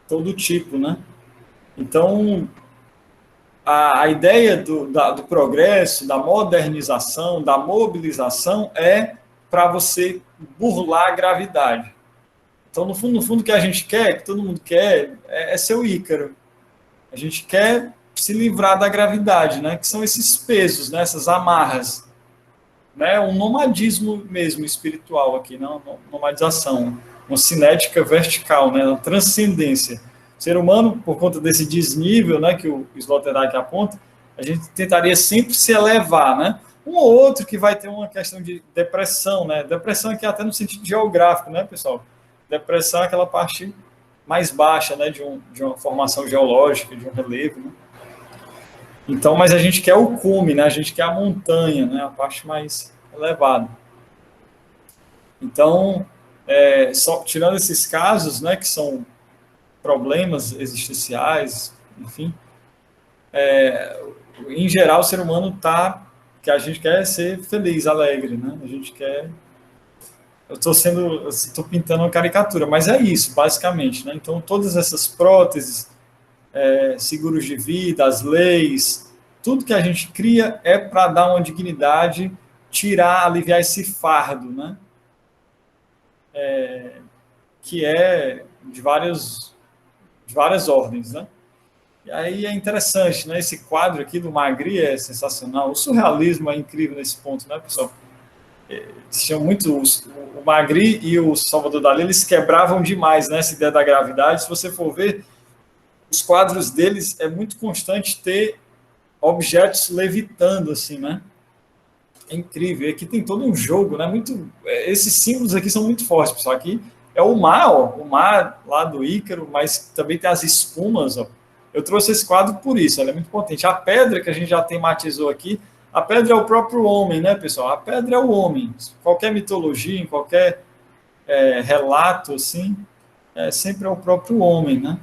todo tipo, né. Então, a ideia do progresso, da modernização, da mobilização é para você burlar a gravidade. Então, no fundo, o que a gente quer, que todo mundo quer, é ser o Ícaro. A gente quer se livrar da gravidade, né? Que são esses pesos, né? Essas amarras. Né? Um nomadismo mesmo espiritual aqui, não nomadização. Uma cinética vertical, né? Uma transcendência. O ser humano, por conta desse desnível, né, que o Sloterdijk aponta, a gente tentaria sempre se elevar, né? Um ou outro que vai ter uma questão de depressão, né? Depressão aqui até no sentido geográfico, né, pessoal? Depressão é aquela parte mais baixa, né, de uma formação geológica, de um relevo, né? Então, mas a gente quer o cume, né? A gente quer a montanha, né? A parte mais elevada. Então, só tirando esses casos, né, que são problemas existenciais, enfim, em geral o ser humano que a gente quer ser feliz, alegre, né? A gente quer. Eu estou pintando uma caricatura, mas é isso, basicamente, né? Então, todas essas próteses, seguros de vida, as leis, tudo que a gente cria é para dar uma dignidade, aliviar esse fardo, né? Que é de várias ordens, né? E aí é interessante, né? Esse quadro aqui do Magritte é sensacional. O surrealismo é incrível nesse ponto, né, pessoal? Tinham muito o Magritte e o Salvador Dalí, eles quebravam demais, né, essa ideia da gravidade. Se você for ver, os quadros deles é muito constante ter objetos levitando, assim, né? É incrível. E aqui tem todo um jogo, né? Esses símbolos aqui são muito fortes, pessoal. Aqui é o mar, ó, o mar lá do Ícaro, mas também tem as espumas, ó. Eu trouxe esse quadro por isso, ela é muito potente. A pedra que a gente já tematizou aqui, a pedra é o próprio homem, né, pessoal? A pedra é o homem. Qualquer mitologia, em qualquer relato, assim, sempre é o próprio homem, né?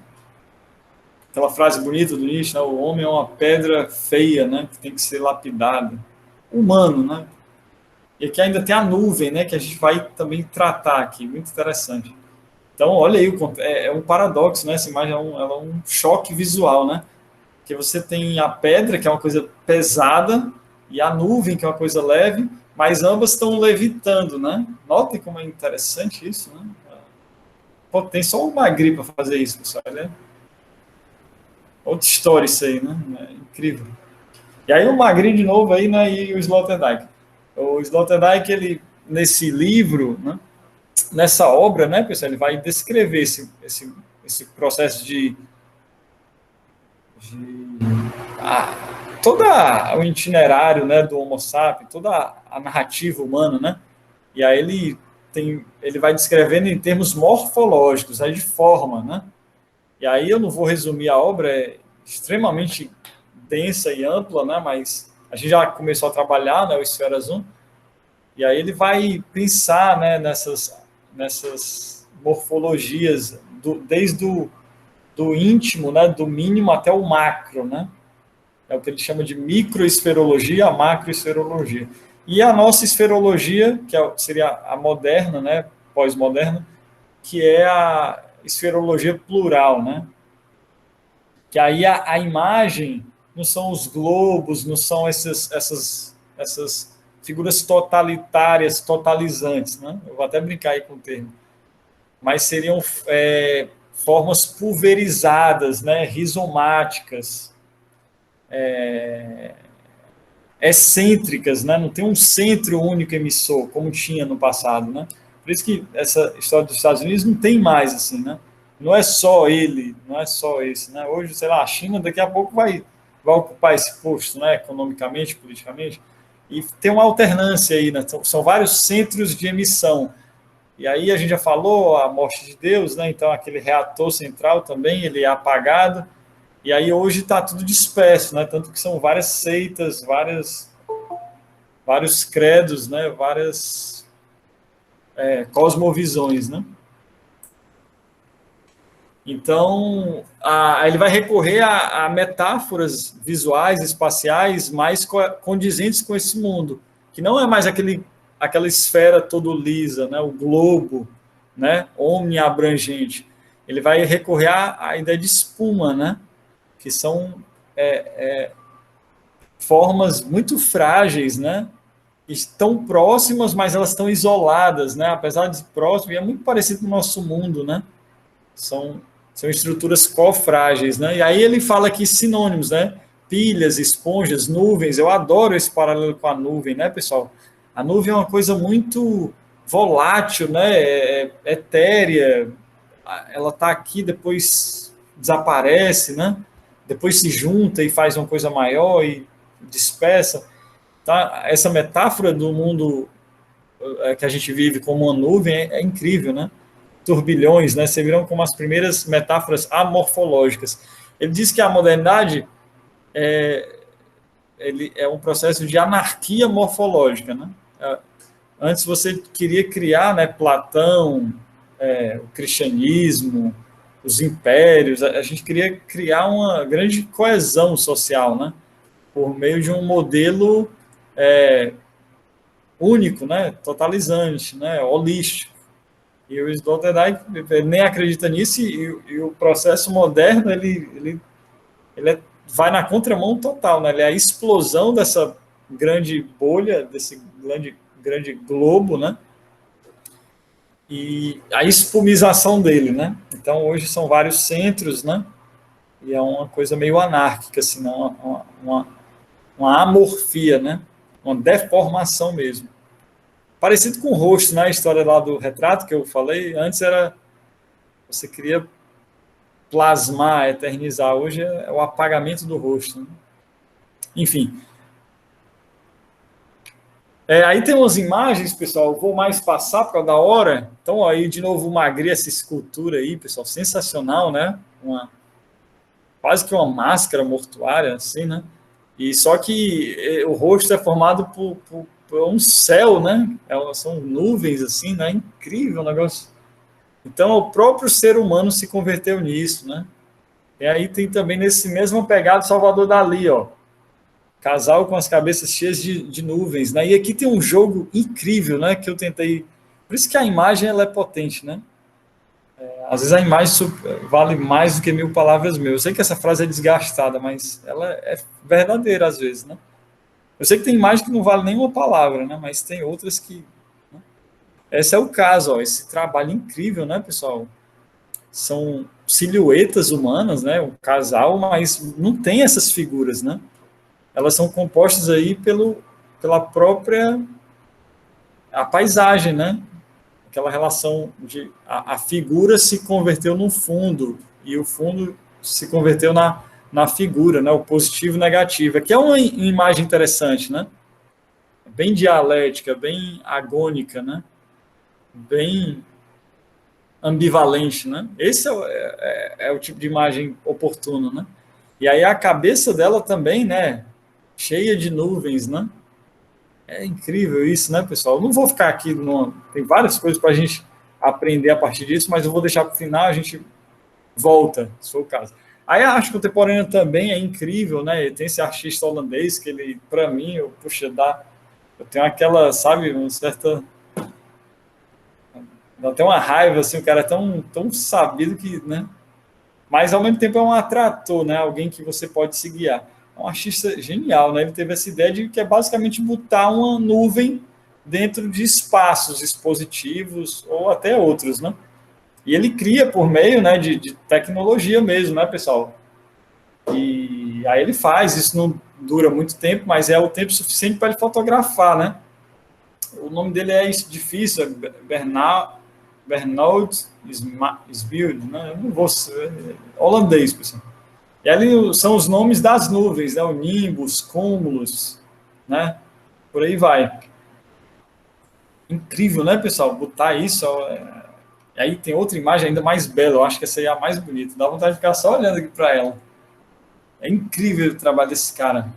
Aquela frase bonita do Nietzsche, né? O homem é uma pedra feia, né? Que tem que ser lapidada. Humano, né? E aqui ainda tem a nuvem, né? Que a gente vai também tratar aqui. Muito interessante. Então, olha aí, é um paradoxo, né? Essa imagem ela é um choque visual, né? Que você tem a pedra, que é uma coisa pesada, e a nuvem, que é uma coisa leve, mas ambas estão levitando, né? Notem como é interessante isso, né? Pô, tem só uma gripe para fazer isso, pessoal, né? Outra história isso aí, né? É incrível. E aí o Magritte de novo aí, né? E o Sloterdijk. O Sloterdijk, ele, nesse livro, né? Nessa obra, né, pessoal, ele vai descrever esse processo todo o itinerário, né, do Homo sapiens, toda a narrativa humana, né? E aí ele vai descrevendo em termos morfológicos, aí de forma, né? E aí eu não vou resumir a obra, é extremamente densa e ampla, né? Mas a gente já começou a trabalhar, né, o Esferas 1, e aí ele vai pensar, né, nessas morfologias, desde do íntimo, né, do mínimo até o macro, né? É o que ele chama de microesferologia, a macroesferologia. E a nossa esferologia, que seria a moderna, né, pós-moderna, que é a esferologia plural, né? Que aí a imagem não são os globos, não são essas figuras totalitárias, totalizantes, né? Eu vou até brincar aí com o termo. Mas seriam formas pulverizadas, né? Rizomáticas, excêntricas, né? Não tem um centro único emissor, como tinha no passado, né? Por isso que essa história dos Estados Unidos não tem mais, assim, né? Não é só ele, não é só esse, né? Hoje, sei lá, a China daqui a pouco vai ocupar esse posto, né? Economicamente, politicamente, e tem uma alternância aí, né? São vários centros de emissão. E aí a gente já falou a morte de Deus, né? Então aquele reator central também, ele é apagado. E aí hoje está tudo disperso, né? Tanto que são várias seitas, vários credos, né? Várias cosmovisões, né? Então, ele vai recorrer a metáforas visuais, espaciais, mais condizentes com esse mundo, que não é mais aquela esfera todo lisa, né? O globo, né? Omniabrangente. Ele vai recorrer à ideia de espuma, né? Que são formas muito frágeis, né? Estão próximas, mas elas estão isoladas, né? Apesar de próximas, e é muito parecido com o nosso mundo, né? São, são estruturas cofrágeis, né? E aí ele fala aqui sinônimos, né? Pilhas, esponjas, nuvens. Eu adoro esse paralelo com a nuvem, né, pessoal? A nuvem é uma coisa muito volátil, né? Etérea. Ela está aqui, depois desaparece, né? Depois se junta e faz uma coisa maior e dispersa. Tá? Essa metáfora do mundo que a gente vive como uma nuvem é incrível, né? Turbilhões, né? Serviram como as primeiras metáforas amorfológicas. Ele diz que a modernidade ele é um processo de anarquia morfológica, né? Antes você queria criar, né? Platão, o cristianismo, os impérios. A gente queria criar uma grande coesão social, né? Por meio de um modelo único, né? Totalizante, né? Holístico. E o Sloterdijk nem acredita nisso e o processo moderno vai na contramão total, né? Ele é a explosão dessa grande bolha, desse grande globo, né? E a espumização dele, né? Então hoje são vários centros, né? E é uma coisa meio anárquica, assim, né? Uma amorfia, né? Uma deformação mesmo. Parecido com o rosto, né? A história lá do retrato que eu falei, antes era você queria plasmar, eternizar. Hoje é o apagamento do rosto. Né? Enfim. Aí tem umas imagens, pessoal. Eu vou mais passar por causa da hora. Então, aí, de novo, o Magri, essa escultura aí, pessoal. Sensacional, né? Quase que uma máscara mortuária, assim, né? E só que o rosto é formado por um céu, né? São nuvens, assim, né? Incrível o negócio. Então, o próprio ser humano se converteu nisso, né? E aí tem também nesse mesmo pegado Salvador Dalí, ó. Casal com as cabeças cheias de nuvens, né? E aqui tem um jogo incrível, né? Que eu tentei... Por isso que a imagem, ela é potente, né? Às vezes a imagem vale mais do que 1000 palavras mil. Eu sei que essa frase é desgastada, mas ela é verdadeira às vezes, né? Eu sei que tem imagem que não vale nenhuma palavra, né? Mas tem outras que... Né? Esse é o caso, ó. Esse trabalho incrível, né, pessoal? São silhuetas humanas, né? Um casal, mas não tem essas figuras, né? Elas são compostas aí pela própria a paisagem, né? Aquela relação de a figura se converteu no fundo e o fundo se converteu na figura, né? O positivo e o negativo. Aqui é uma imagem interessante, né? Bem dialética, bem agônica, né? Bem ambivalente, né? Esse é o tipo de imagem oportuna, né? E aí a cabeça dela também, né? Cheia de nuvens, né? É incrível isso, né, pessoal? Eu não vou ficar aqui, tem várias coisas para a gente aprender a partir disso, mas eu vou deixar para o final, a gente volta, se for o caso. Aí a arte contemporânea também é incrível, né? Tem esse artista holandês que ele, para mim, eu tenho aquela, sabe, uma certa... Dá até uma raiva, assim, o cara é tão sabido que, né? mas ao mesmo tempo é um atrator, né? Alguém que você pode se guiar. É um artista genial, né? Ele teve essa ideia de que é basicamente botar uma nuvem dentro de espaços expositivos ou até outros, né? E ele cria por meio, né, de tecnologia mesmo, né, pessoal? E aí ele faz, isso não dura muito tempo, mas é o tempo suficiente para ele fotografar, né? O nome dele é difícil, é Bernard Sbild, né? Eu não vou ser, é holandês, pessoal. E ali são os nomes das nuvens, né? O nimbus, cúmulos, né? Por aí vai. Incrível, né, pessoal? Botar isso. E aí tem outra imagem ainda mais bela, eu acho que essa aí é a mais bonita. Dá vontade de ficar só olhando aqui para ela. É incrível o trabalho desse cara.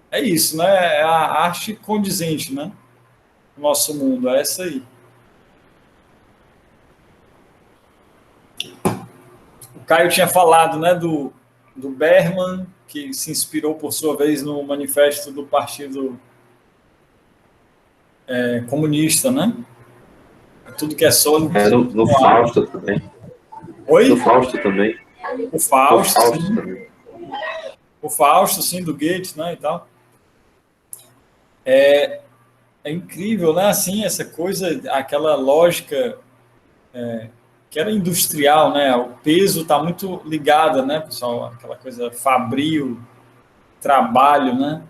É isso, né? É a arte condizente, né? No nosso mundo, é essa aí. O Caio tinha falado, né, do Berman, que se inspirou, por sua vez, no manifesto do Partido Comunista, né? Tudo que é sólido. No Fausto também. Oi? No Fausto também. O Fausto, sim. Também. O Fausto, sim, do Goethe, né, e tal. É incrível, né, assim, essa coisa, aquela lógica que era industrial, né, o peso está muito ligado, né, pessoal, aquela coisa fabril, trabalho, né,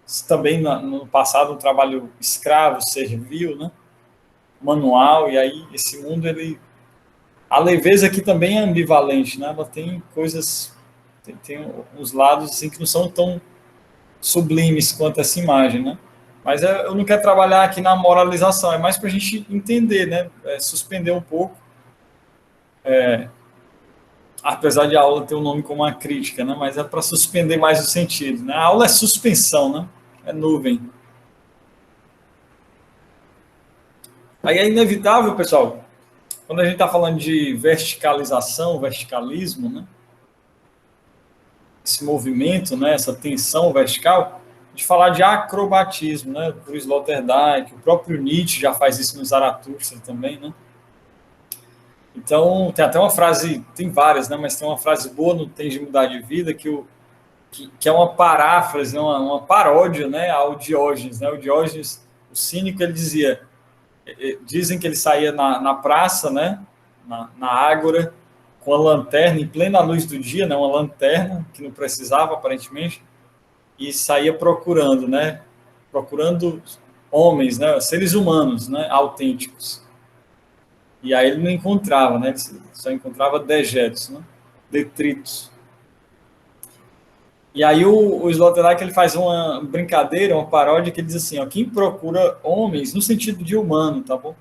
isso também no passado um trabalho escravo, servil, né, manual, e aí esse mundo, a leveza aqui também é ambivalente, né, ela tem coisas, tem uns lados assim que não são tão sublimes quanto essa imagem, né? Mas eu não quero trabalhar aqui na moralização, é mais para a gente entender, né? Suspender um pouco, apesar de a aula ter um nome como uma crítica, né? Mas é para suspender mais o sentido, né? A aula é suspensão, né? É nuvem. Aí é inevitável, pessoal, quando a gente está falando de verticalização, verticalismo, né? Esse movimento, né? Essa tensão vertical, de falar de acrobatismo, né? Por Sloterdijk, o próprio Nietzsche já faz isso no Zaratustra também, né? Então, tem até uma frase, tem várias, né? Mas tem uma frase boa no Tens de Mudar de Vida, que é uma paráfrase, uma paródia, né, ao Diógenes, né? O Diógenes, o cínico, ele dizia, dizem que ele saía na praça, né? Na ágora, com a lanterna, em plena luz do dia, né? Uma lanterna, que não precisava, aparentemente, e saía procurando, né? Procurando homens, né? Seres humanos, né? Autênticos. E aí ele não encontrava, né? Ele só encontrava dejetos, né? Detritos. E aí o Sloterdijk ele faz uma brincadeira, uma paródia que ele diz assim, ó, quem procura homens no sentido de humano, tá bom?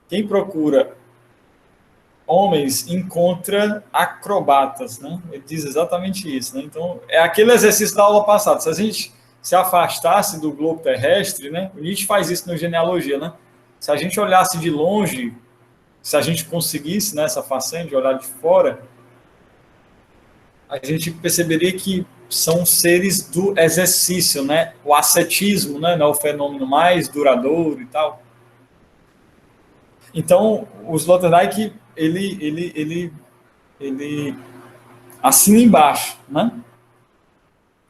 Quem procura homens encontra acrobatas, né? Ele diz exatamente isso, né? Então, é aquele exercício da aula passada. Se a gente se afastasse do globo terrestre, né? O Nietzsche faz isso no Genealogia, né? Se a gente olhasse de longe, se a gente conseguisse, né, essa façanha de olhar de fora, a gente perceberia que são seres do exercício, né? O ascetismo, né, é o fenômeno mais duradouro e tal. Então, o Sloterdijk, ele assina embaixo, né?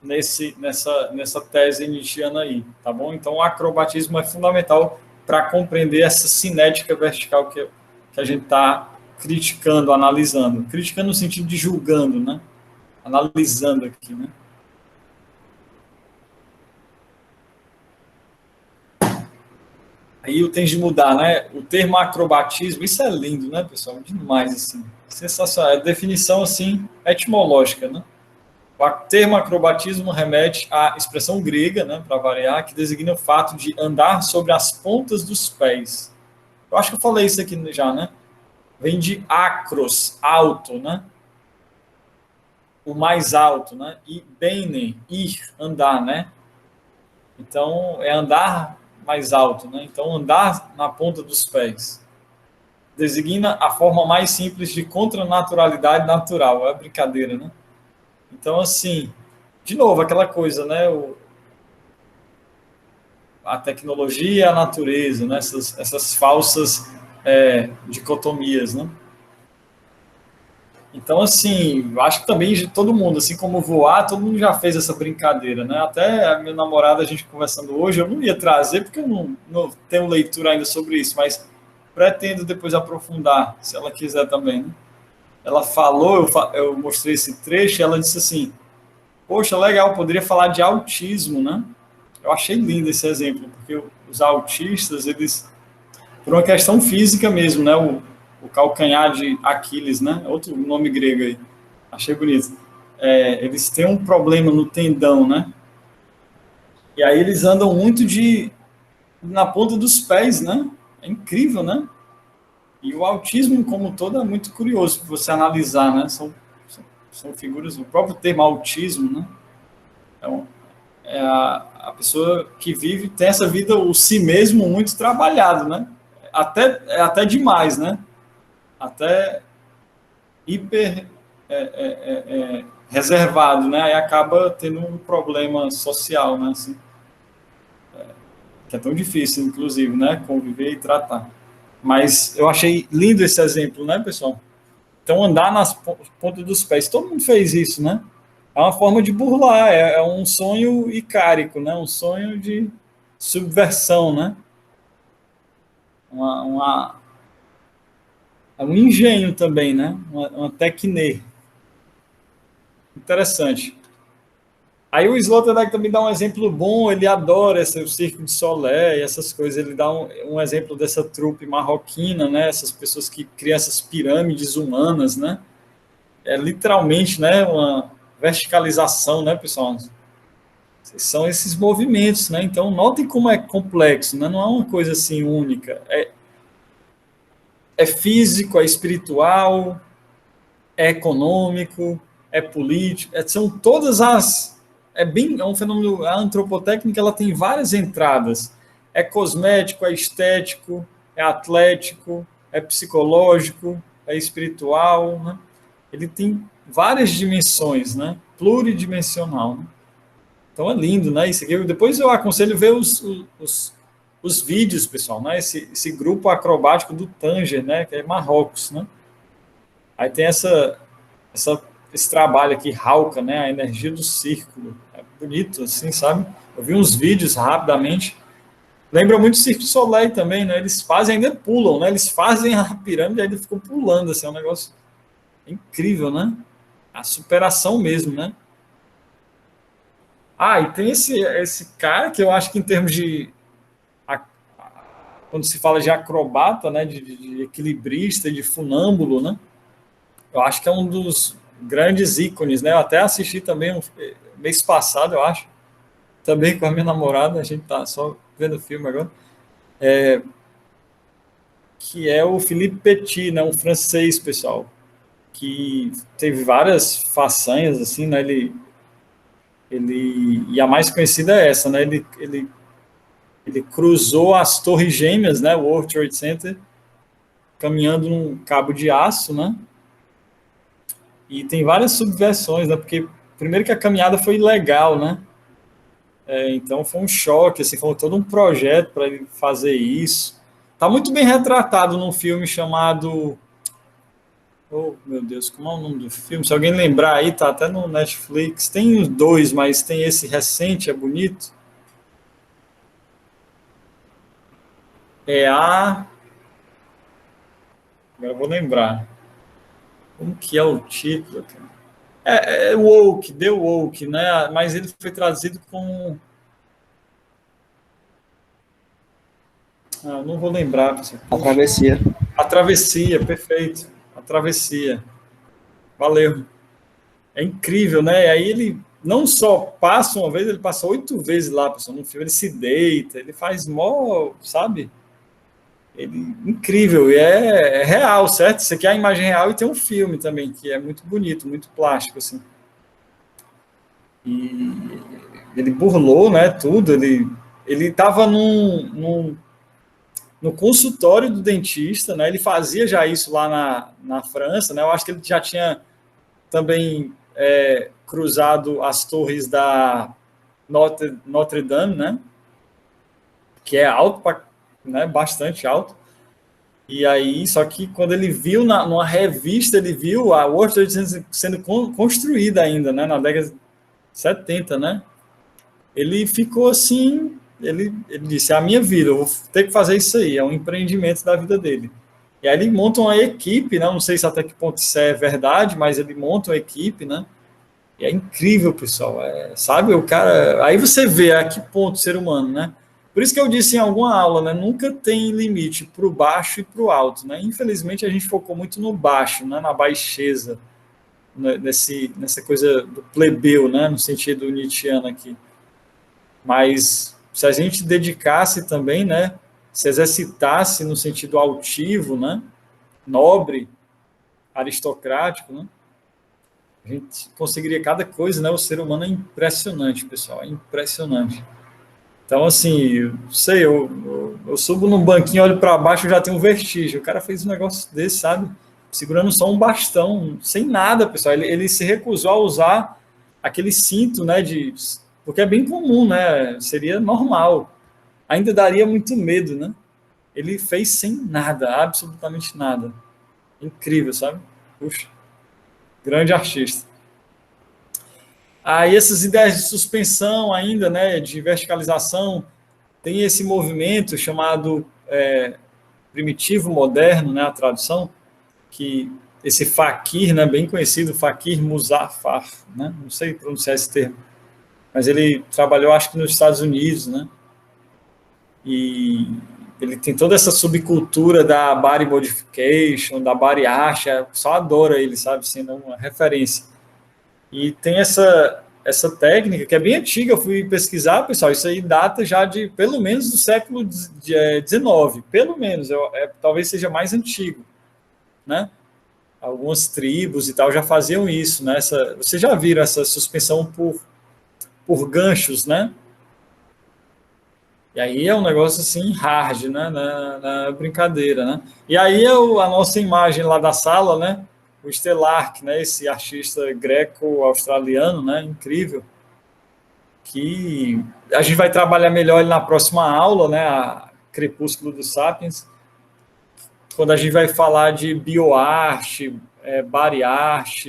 Nessa tese nietzschiana aí, tá bom? Então, o acrobatismo é fundamental para compreender essa cinética vertical que a gente está criticando, analisando. Criticando no sentido de julgando, né? Analisando aqui, né? Aí eu tenho de mudar, né? O termo acrobatismo, isso é lindo, né, pessoal? Demais, assim. Sensacional. É definição, assim, etimológica, né? O termo acrobatismo remete à expressão grega, né, para variar, que designa o fato de andar sobre as pontas dos pés. Eu acho que eu falei isso aqui já, né? Vem de acros, alto, né? O mais alto, né? E bene, ir, andar, né? Então, é andar mais alto, né? Então, andar na ponta dos pés. Designa a forma mais simples de contranaturalidade natural. É brincadeira, né? Então, assim, de novo, aquela coisa, né? A tecnologia e a natureza, né? Essas falsas dicotomias, né? Então, assim, eu acho que também todo mundo, assim como voar, todo mundo já fez essa brincadeira, né? Até a minha namorada, a gente conversando hoje, eu não ia trazer, porque eu não tenho leitura ainda sobre isso, mas pretendo depois aprofundar, se ela quiser também, né? Ela falou, eu mostrei esse trecho, e ela disse assim, poxa, legal, poderia falar de autismo, né? Eu achei lindo esse exemplo, porque os autistas, eles, por uma questão física mesmo, né? O calcanhar de Aquiles, né? Outro nome grego aí. Achei bonito. Eles têm um problema no tendão, né? E aí eles andam muito na ponta dos pés, né? É incrível, né? E o autismo, como um todo, é muito curioso para você analisar, né? São figuras, o próprio termo autismo, né? Então, é a pessoa que vive, tem essa vida, o si mesmo, muito trabalhado, né? Até demais, né? Até hiper reservado, né? Aí acaba tendo um problema social, né? Assim, que é tão difícil, inclusive, né? Conviver e tratar. Mas eu achei lindo esse exemplo, né, pessoal? Então, andar nas pontas dos pés, todo mundo fez isso, né? É uma forma de burlar, é um sonho icárico, né? Um sonho de subversão, né? Uma, uma, é um engenho também, né? Uma tecne. Interessante. Aí o Sloterdijk também dá um exemplo bom, ele adora o Circo de Solé e essas coisas, ele dá um exemplo dessa trupe marroquina, né? Essas pessoas que criam essas pirâmides humanas, né? É literalmente, né, uma verticalização, né, pessoal? São esses movimentos, né? Então, notem como é complexo, né? Não é uma coisa assim única. É físico, é espiritual, é econômico, é político, são todas as. É um fenômeno. A antropotécnica ela tem várias entradas. É cosmético, é estético, é atlético, é psicológico, é espiritual. Né? Ele tem várias dimensões, né? Pluridimensional. Né? Então é lindo, né? Isso aqui, depois eu aconselho ver os vídeos, pessoal, né? Esse grupo acrobático do Tanger, né? Que é Marrocos, né? Aí tem esse trabalho aqui, Hauka, né? A energia do círculo. É bonito, assim, sabe? Eu vi uns vídeos rapidamente. Lembra muito o Cirque du Soleil também, né? Eles fazem, ainda pulam, né? Eles fazem a pirâmide e ainda ficam pulando, assim, é um negócio incrível, né? A superação mesmo, né? Ah, e tem esse cara que eu acho que em termos de quando se fala de acrobata, né, de equilibrista, de funâmbulo, né? Eu acho que é um dos grandes ícones, né? Eu até assisti também mês passado, eu acho, também com a minha namorada, a gente tá só vendo o filme agora, que é o Philippe Petit, né? Um francês, pessoal, que teve várias façanhas, assim, né? E a mais conhecida é essa, né? Ele cruzou as Torres Gêmeas, né? O World Trade Center, caminhando num cabo de aço, né? E tem várias subversões, né? Porque primeiro que a caminhada foi ilegal, né? Então foi um choque, assim, foi todo um projeto para ele fazer isso. Tá muito bem retratado num filme chamado, oh meu Deus, como é o nome do filme? Se alguém lembrar aí, tá até no Netflix. Tem os dois, mas tem esse recente, é bonito. É a, agora eu vou lembrar. Como que é o título, cara? Woke, The Woke, né? Mas ele foi traduzido com. Ah, não vou lembrar. A travessia. A Travessia, perfeito. A Travessia. Valeu. É incrível, né? E aí ele não só passa uma vez, ele passa 8 vezes lá, pessoal, no filme. Ele se deita, ele faz mó, sabe? Incrível, e é real, certo? Isso aqui é a imagem real e tem um filme também, que é muito bonito, muito plástico, assim. E ele burlou, né, tudo, ele estava no consultório do dentista, né, ele fazia já isso lá na França, né, eu acho que ele já tinha também cruzado as torres da Notre Dame, né, que é alto, né, bastante alto, E aí, só que quando ele viu numa revista, ele viu a World Trade Center sendo construída ainda, né, na década de 70, né? Ele ficou assim, ele disse, é a minha vida, eu vou ter que fazer isso aí, é um empreendimento da vida dele. E aí ele monta uma equipe, né? Não sei se até que ponto isso é verdade, mas ele monta uma equipe, né? E é incrível, pessoal. Sabe, o cara. Aí você vê a que ponto o ser humano, né? Por isso que eu disse em alguma aula, né? Nunca tem limite para o baixo e para o alto, né? Infelizmente a gente focou muito no baixo, né? Na baixeza, né? Nessa coisa do plebeu, né? No sentido nietzschiano aqui. Mas se a gente dedicasse também, né? Se exercitasse no sentido altivo, né? Nobre, aristocrático, né? A gente conseguiria cada coisa, né? O ser humano é impressionante, pessoal, é impressionante. Então, assim, sei, eu subo num banquinho, olho para baixo, eu já tenho um vertigem. O cara fez um negócio desse, sabe? Segurando só um bastão, sem nada, pessoal. Ele se recusou a usar aquele cinto, né? Porque é bem comum, né? Seria normal. Ainda daria muito medo, né? Ele fez sem nada, absolutamente nada. Incrível, sabe? Puxa, grande artista. Aí essas ideias de suspensão ainda, né, de verticalização, tem esse movimento chamado primitivo moderno, né, a tradução, que esse Fakir, né, bem conhecido, Fakir Muzaffar, né, não sei pronunciar esse termo, mas ele trabalhou, acho que nos Estados Unidos, né, e ele tem toda essa subcultura da body modification, da body art, o pessoal adora ele, sabe, sendo uma referência. E tem essa técnica que é bem antiga, eu fui pesquisar, pessoal, isso aí data já de pelo menos do século XIX, pelo menos, talvez seja mais antigo, né? Algumas tribos e tal já faziam isso, né? Vocês já viram essa suspensão por ganchos, né? E aí é um negócio assim, hard, né? Na brincadeira, né? E aí a nossa imagem lá da sala, né? O Stellark, né? Esse artista greco-australiano, né? Incrível. Que a gente vai trabalhar melhor ele na próxima aula, né? A Crepúsculo dos Sapiens. Quando a gente vai falar de bioarte, body art,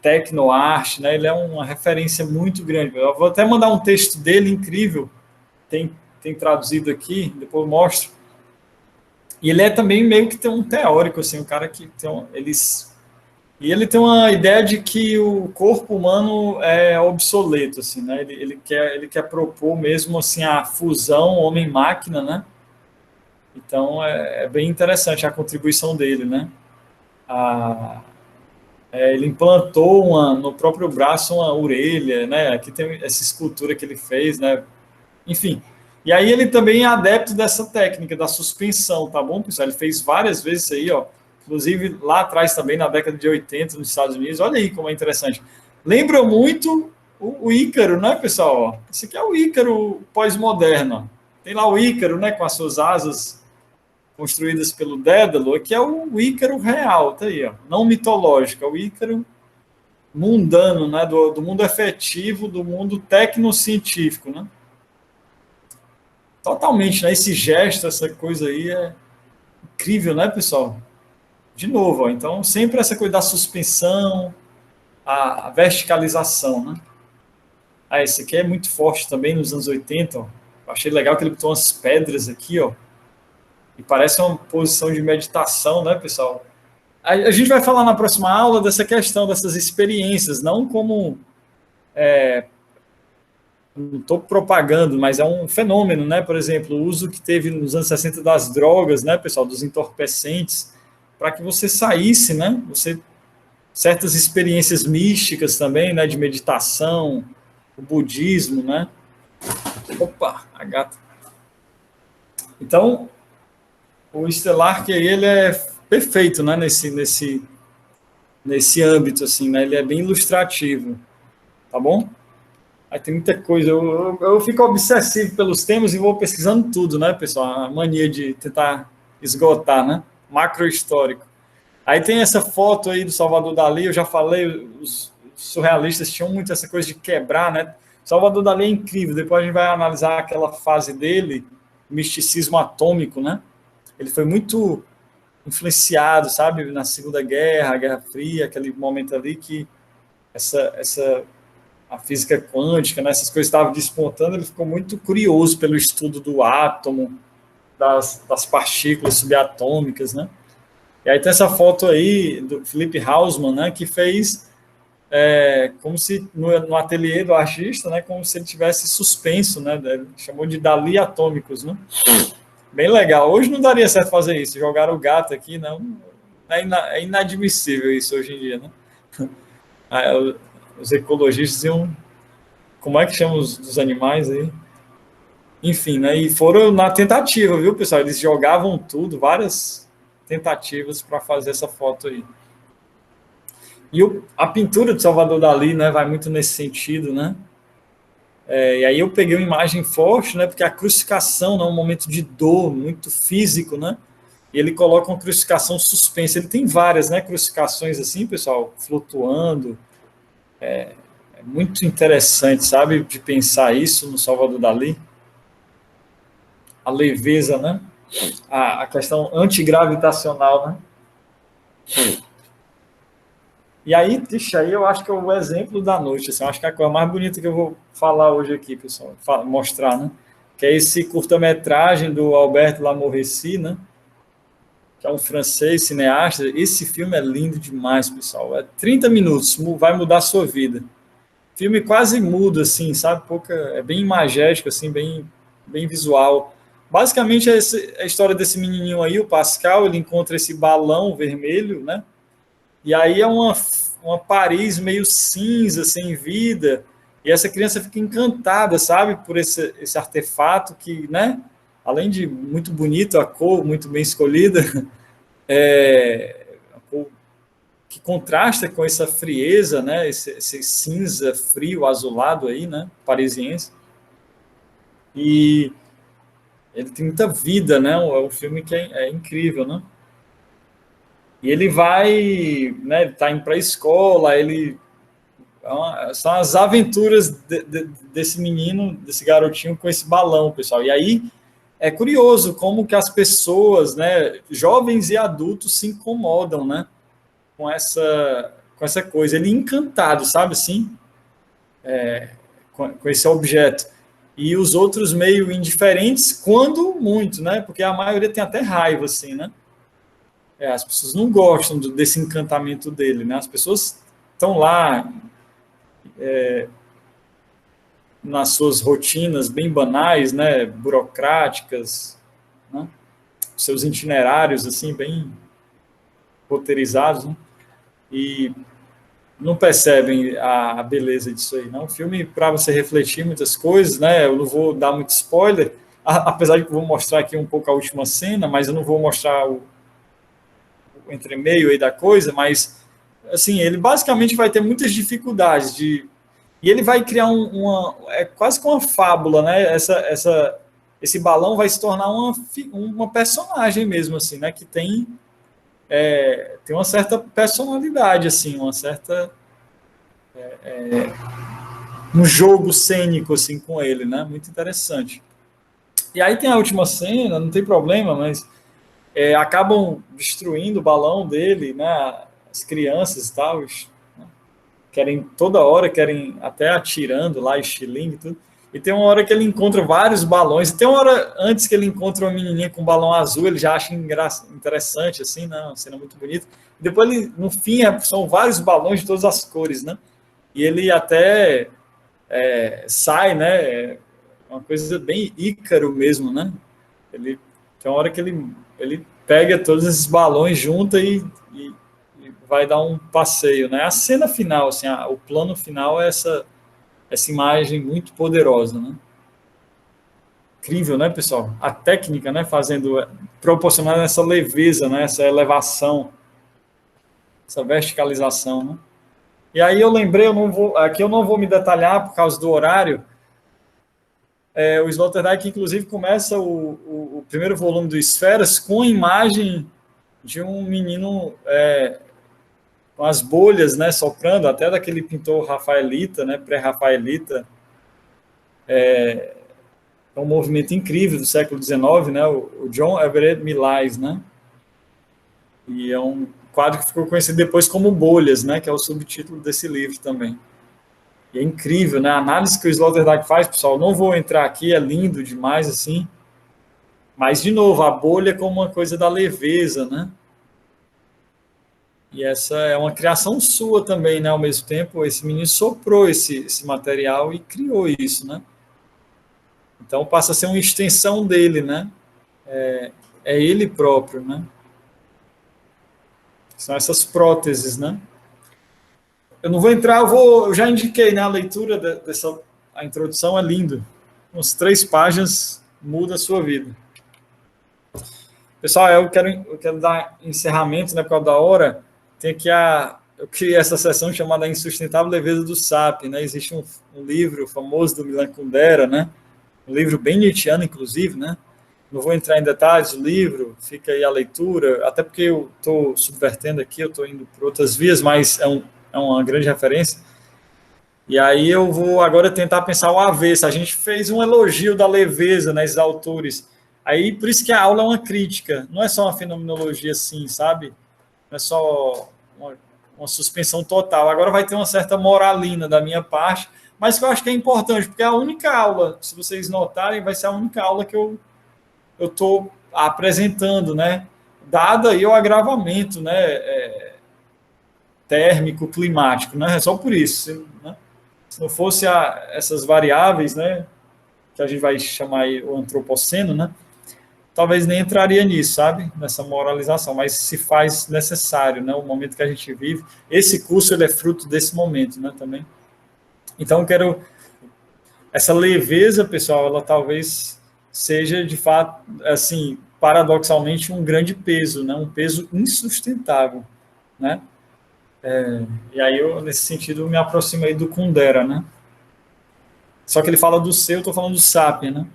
tecnoarte, né? Ele é uma referência muito grande. Eu vou até mandar um texto dele incrível, tem traduzido aqui, depois eu mostro. E ele é também meio que tem um teórico, assim, um cara que tem e ele tem uma ideia de que o corpo humano é obsoleto, assim, né? Ele quer propor mesmo assim a fusão homem-máquina, né? Então é bem interessante a contribuição dele, né? Ele implantou no próprio braço uma orelha, né? Aqui tem essa escultura que ele fez, né? Enfim. E aí ele também é adepto dessa técnica da suspensão, tá bom, pessoal? Ele fez várias vezes isso aí, ó. Inclusive lá atrás também, na década de 80, nos Estados Unidos. Olha aí como é interessante. Lembra muito o Ícaro, né, pessoal? Esse aqui é o Ícaro pós-moderno. Tem lá o Ícaro, né, com as suas asas construídas pelo Dédalo, que é o Ícaro real, tá aí, ó. Não mitológico, é o Ícaro mundano, né, do mundo efetivo, do mundo tecnocientífico, né? Totalmente, né? Esse gesto, essa coisa aí é incrível, né, pessoal? De novo, ó, então sempre essa coisa da suspensão, a verticalização, né? Esse aqui é muito forte também nos anos 80, ó. Eu achei legal que ele botou umas pedras aqui, ó, e parece uma posição de meditação, né, pessoal? A gente vai falar na próxima aula dessa questão, dessas experiências, não como não estou propagando, mas é um fenômeno, né? Por exemplo, o uso que teve nos anos 60 das drogas, né, pessoal, dos entorpecentes, para que você saísse, né? Certas experiências místicas também, né, de meditação, o budismo, né? Opa, a gata. Então, o Stellark aí, ele é perfeito, né, nesse âmbito, assim, né? Ele é bem ilustrativo, tá bom? Aí tem muita coisa, eu fico obsessivo pelos temas e vou pesquisando tudo, né, pessoal? A mania de tentar esgotar, né? Macrohistórico. Aí tem essa foto aí do Salvador Dalí, eu já falei, os surrealistas tinham muito essa coisa de quebrar, né? Salvador Dalí é incrível, depois a gente vai analisar aquela fase dele, misticismo atômico, né? Ele foi muito influenciado, sabe, na Segunda Guerra, a Guerra Fria, aquele momento ali que a física quântica, né, essas coisas estavam despontando, ele ficou muito curioso pelo estudo do átomo, das partículas subatômicas, né? E aí tem essa foto aí do Philip Hausmann, né, que fez como se no ateliê do artista, né, como se ele tivesse suspenso, né, ele chamou de Dali atômicos, né? Bem legal. Hoje não daria certo fazer isso, jogar o gato aqui, não. É inadmissível isso hoje em dia, né? Os ecologistas iam... Como é que chamam os animais aí? Enfim, né? E foram na tentativa, viu, pessoal? Eles jogavam tudo, várias tentativas para fazer essa foto aí. E a pintura de Salvador Dalí, né, vai muito nesse sentido, né? E aí eu peguei uma imagem forte, né? Porque a crucificação, né, um momento de dor muito físico, né? E ele coloca uma crucificação suspensa. Ele tem várias, né, crucificações assim, pessoal, flutuando. É muito interessante, sabe, de pensar isso no Salvador Dalí. A leveza, né? A questão antigravitacional, né? E aí, deixa aí, eu acho que é o exemplo da noite. Assim, eu acho que é a coisa mais bonita que eu vou falar hoje aqui, pessoal, mostrar, né? Que é esse curta-metragem do Albert Lamorreci, né? Que é um francês cineasta. Esse filme é lindo demais, pessoal. É 30 minutos, vai mudar a sua vida. Filme quase mudo, assim, sabe? É bem imagético, assim, bem visual. Basicamente, é a história desse menininho aí, o Pascal, ele encontra esse balão vermelho, né? E aí é uma Paris meio cinza, sem vida, e essa criança fica encantada, sabe, por esse artefato que, né, além de muito bonito, a cor muito bem escolhida, a cor que contrasta com essa frieza, né, esse cinza frio, azulado aí, né, parisiense, e ele tem muita vida, né, é um filme que é incrível, né. E ele vai, né, ele está indo para a escola, são as aventuras desse menino, desse garotinho com esse balão, pessoal. E aí é curioso como que as pessoas, né, jovens e adultos, se incomodam, né, com essa coisa. Ele é encantado, sabe assim, com esse objeto. E os outros meio indiferentes, quando muito, né, porque a maioria tem até raiva, assim, né. As pessoas não gostam desse encantamento dele, né? As pessoas estão lá nas suas rotinas bem banais, né? Burocráticas, né? Seus itinerários assim bem roteirizados, né? E não percebem a beleza disso aí, não. O filme para você refletir muitas coisas, né? Eu não vou dar muito spoiler, apesar de que eu vou mostrar aqui um pouco a última cena, mas eu não vou mostrar o entremeio aí da coisa, mas assim, ele basicamente vai ter muitas dificuldades e ele vai criar é quase que uma fábula, né? Esse balão vai se tornar uma personagem mesmo, assim, né? Que tem uma certa personalidade, assim, uma certa um jogo cênico assim com ele, né? Muito interessante. E aí tem a última cena, não tem problema, mas acabam destruindo o balão dele, né? As crianças e tal, querem toda hora, querem até atirando lá, estilingue e tudo. E tem uma hora que ele encontra vários balões, e tem uma hora antes que ele encontra uma menininha com um balão azul, ele já acha interessante, assim, né? Uma cena muito bonita. E depois, no fim, são vários balões de todas as cores, né? E ele até sai, né? Uma coisa bem Ícaro mesmo, né? Tem uma hora que ele pega todos esses balões, junta e vai dar um passeio, né? A cena final, assim, o plano final é essa imagem muito poderosa, né? Incrível, né, pessoal? A técnica, né, proporcionando essa leveza, né, essa elevação, essa verticalização, né? E aí eu lembrei, aqui eu não vou me detalhar por causa do horário. O Sloterdijk, inclusive, começa o primeiro volume do Esferas com a imagem de um menino com as bolhas, né, soprando, até daquele pintor rafaelita, né, pré-rafaelita, é um movimento incrível do século XIX, né? O John Everett Millais, né? E é um quadro que ficou conhecido depois como Bolhas, né? Que é o subtítulo desse livro também. E é incrível, né? A análise que o Sloterdijk faz, pessoal, não vou entrar aqui, é lindo demais, assim. Mas, de novo, a bolha como uma coisa da leveza, né? E essa é uma criação sua também, né? Ao mesmo tempo, esse menino soprou esse material e criou isso, né? Então, passa a ser uma extensão dele, né? É ele próprio, né? São essas próteses, né? Eu não vou entrar, eu já indiquei, né? A leitura dessa, a introdução é lindo. Uns 3 páginas muda a sua vida. Pessoal, eu quero dar encerramento, né, por causa da hora. Tem aqui eu criei essa sessão chamada Insustentável Leveza do Sapien, né? Existe um livro famoso do Milan Kundera, né? Um livro bem nietzschiano, inclusive, né? Não vou entrar em detalhes do livro, fica aí a leitura, até porque eu estou subvertendo aqui, eu estou indo por outras vias, mas é uma grande referência. E aí eu vou agora tentar pensar o avesso. A gente fez um elogio da leveza, né, esses autores. Aí, por isso que a aula é uma crítica, não é só uma fenomenologia assim, sabe? Não é só uma suspensão total. Agora vai ter uma certa moralina da minha parte, mas que eu acho que é importante, porque é a única aula, se vocês notarem, vai ser a única aula que eu estou apresentando, né? Dada aí o agravamento, né? Térmico, climático, né? É só por isso, né? Se não fosse essas variáveis, né? Que a gente vai chamar aí o antropoceno, né? Talvez nem entraria nisso, sabe? Nessa moralização, mas se faz necessário, né? O momento que a gente vive. Esse curso, ele é fruto desse momento, né? Também. Então, eu quero... Essa leveza, pessoal, ela talvez seja, de fato, assim, paradoxalmente, um grande peso, né? Um peso insustentável, né? E aí, eu, nesse sentido, me aproximo aí do Kundera, né? Só que ele fala do seu, eu estou falando do Sapien, né?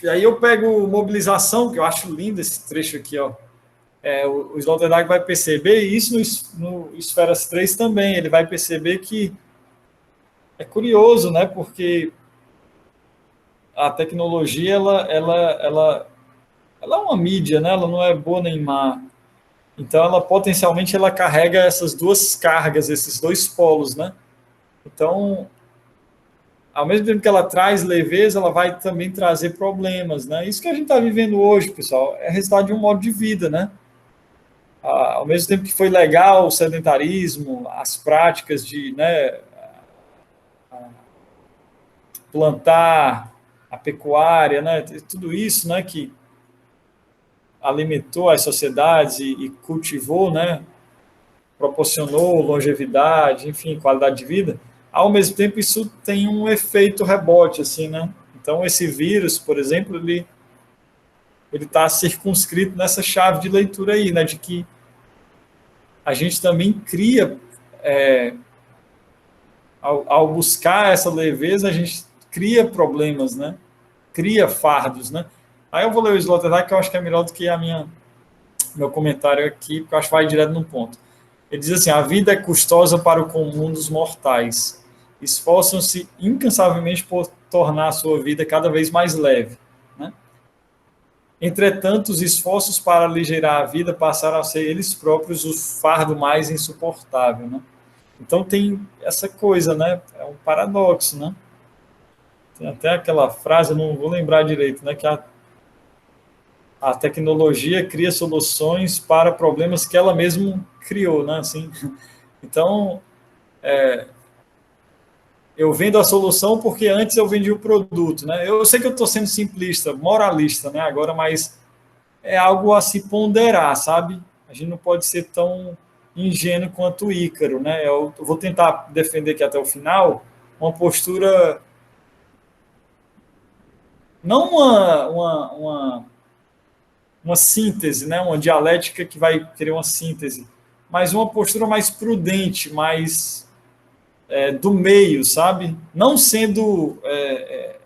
E aí eu pego mobilização, que eu acho lindo esse trecho aqui, ó. O Sloterdijk vai perceber, e isso no Esferas 3 também, ele vai perceber que é curioso, né? Porque a tecnologia, ela é uma mídia, né? Ela não é boa nem má. Então, ela potencialmente ela carrega essas duas cargas, esses dois polos, né? Então, ao mesmo tempo que ela traz leveza, ela vai também trazer problemas, né? Isso que a gente está vivendo hoje, pessoal, é resultado de um modo de vida, né? Ao mesmo tempo que foi legal o sedentarismo, as práticas de, né, plantar, a pecuária, né? Tudo isso, né, que alimentou as sociedades e cultivou, né? Proporcionou longevidade, enfim, qualidade de vida. Ao mesmo tempo, isso tem um efeito rebote, assim, né? Então, esse vírus, por exemplo, ele está circunscrito nessa chave de leitura aí, né? De que a gente também cria, ao buscar essa leveza, a gente cria problemas, né? Cria fardos, né? Aí eu vou ler o Sloterdijk, que eu acho que é melhor do que meu comentário aqui, porque eu acho que vai direto no ponto. Ele diz assim: a vida é custosa para o comum dos mortais. Esforçam-se incansavelmente por tornar a sua vida cada vez mais leve, né? Entretanto, os esforços para aligerar a vida passaram a ser eles próprios o fardo mais insuportável, né? Então tem essa coisa, né? É um paradoxo, né? Tem até aquela frase, eu não vou lembrar direito, né? Que a tecnologia cria soluções para problemas que ela mesma criou, né? Assim, então, eu vendo a solução porque antes eu vendi o produto, né? Eu sei que eu estou sendo simplista, moralista, né? Agora, mas é algo a se ponderar, sabe? A gente não pode ser tão ingênuo quanto o Ícaro, né? Eu vou tentar defender aqui até o final uma postura, não uma síntese, né? Uma dialética que vai querer uma síntese, mas uma postura mais prudente, mais do meio, sabe? Não sendo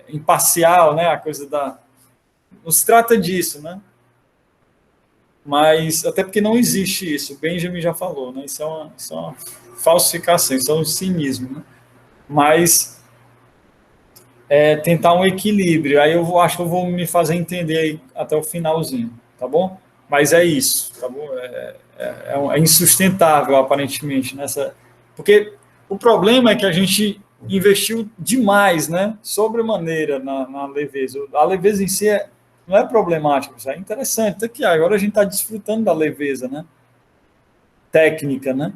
imparcial, né? A coisa da... Não se trata disso, né? Mas, até porque não existe isso. O Benjamin já falou, né? Isso é uma falsificação, isso é um cinismo, né? Mas tentar um equilíbrio. Aí acho que eu vou me fazer entender aí até o finalzinho, tá bom? Mas é isso, tá bom? É insustentável, aparentemente, nessa. Porque o problema é que a gente investiu demais, né? Sobremaneira na leveza. A leveza em si não é problemática, é interessante. Tá que agora a gente está desfrutando da leveza, né? Técnica, né?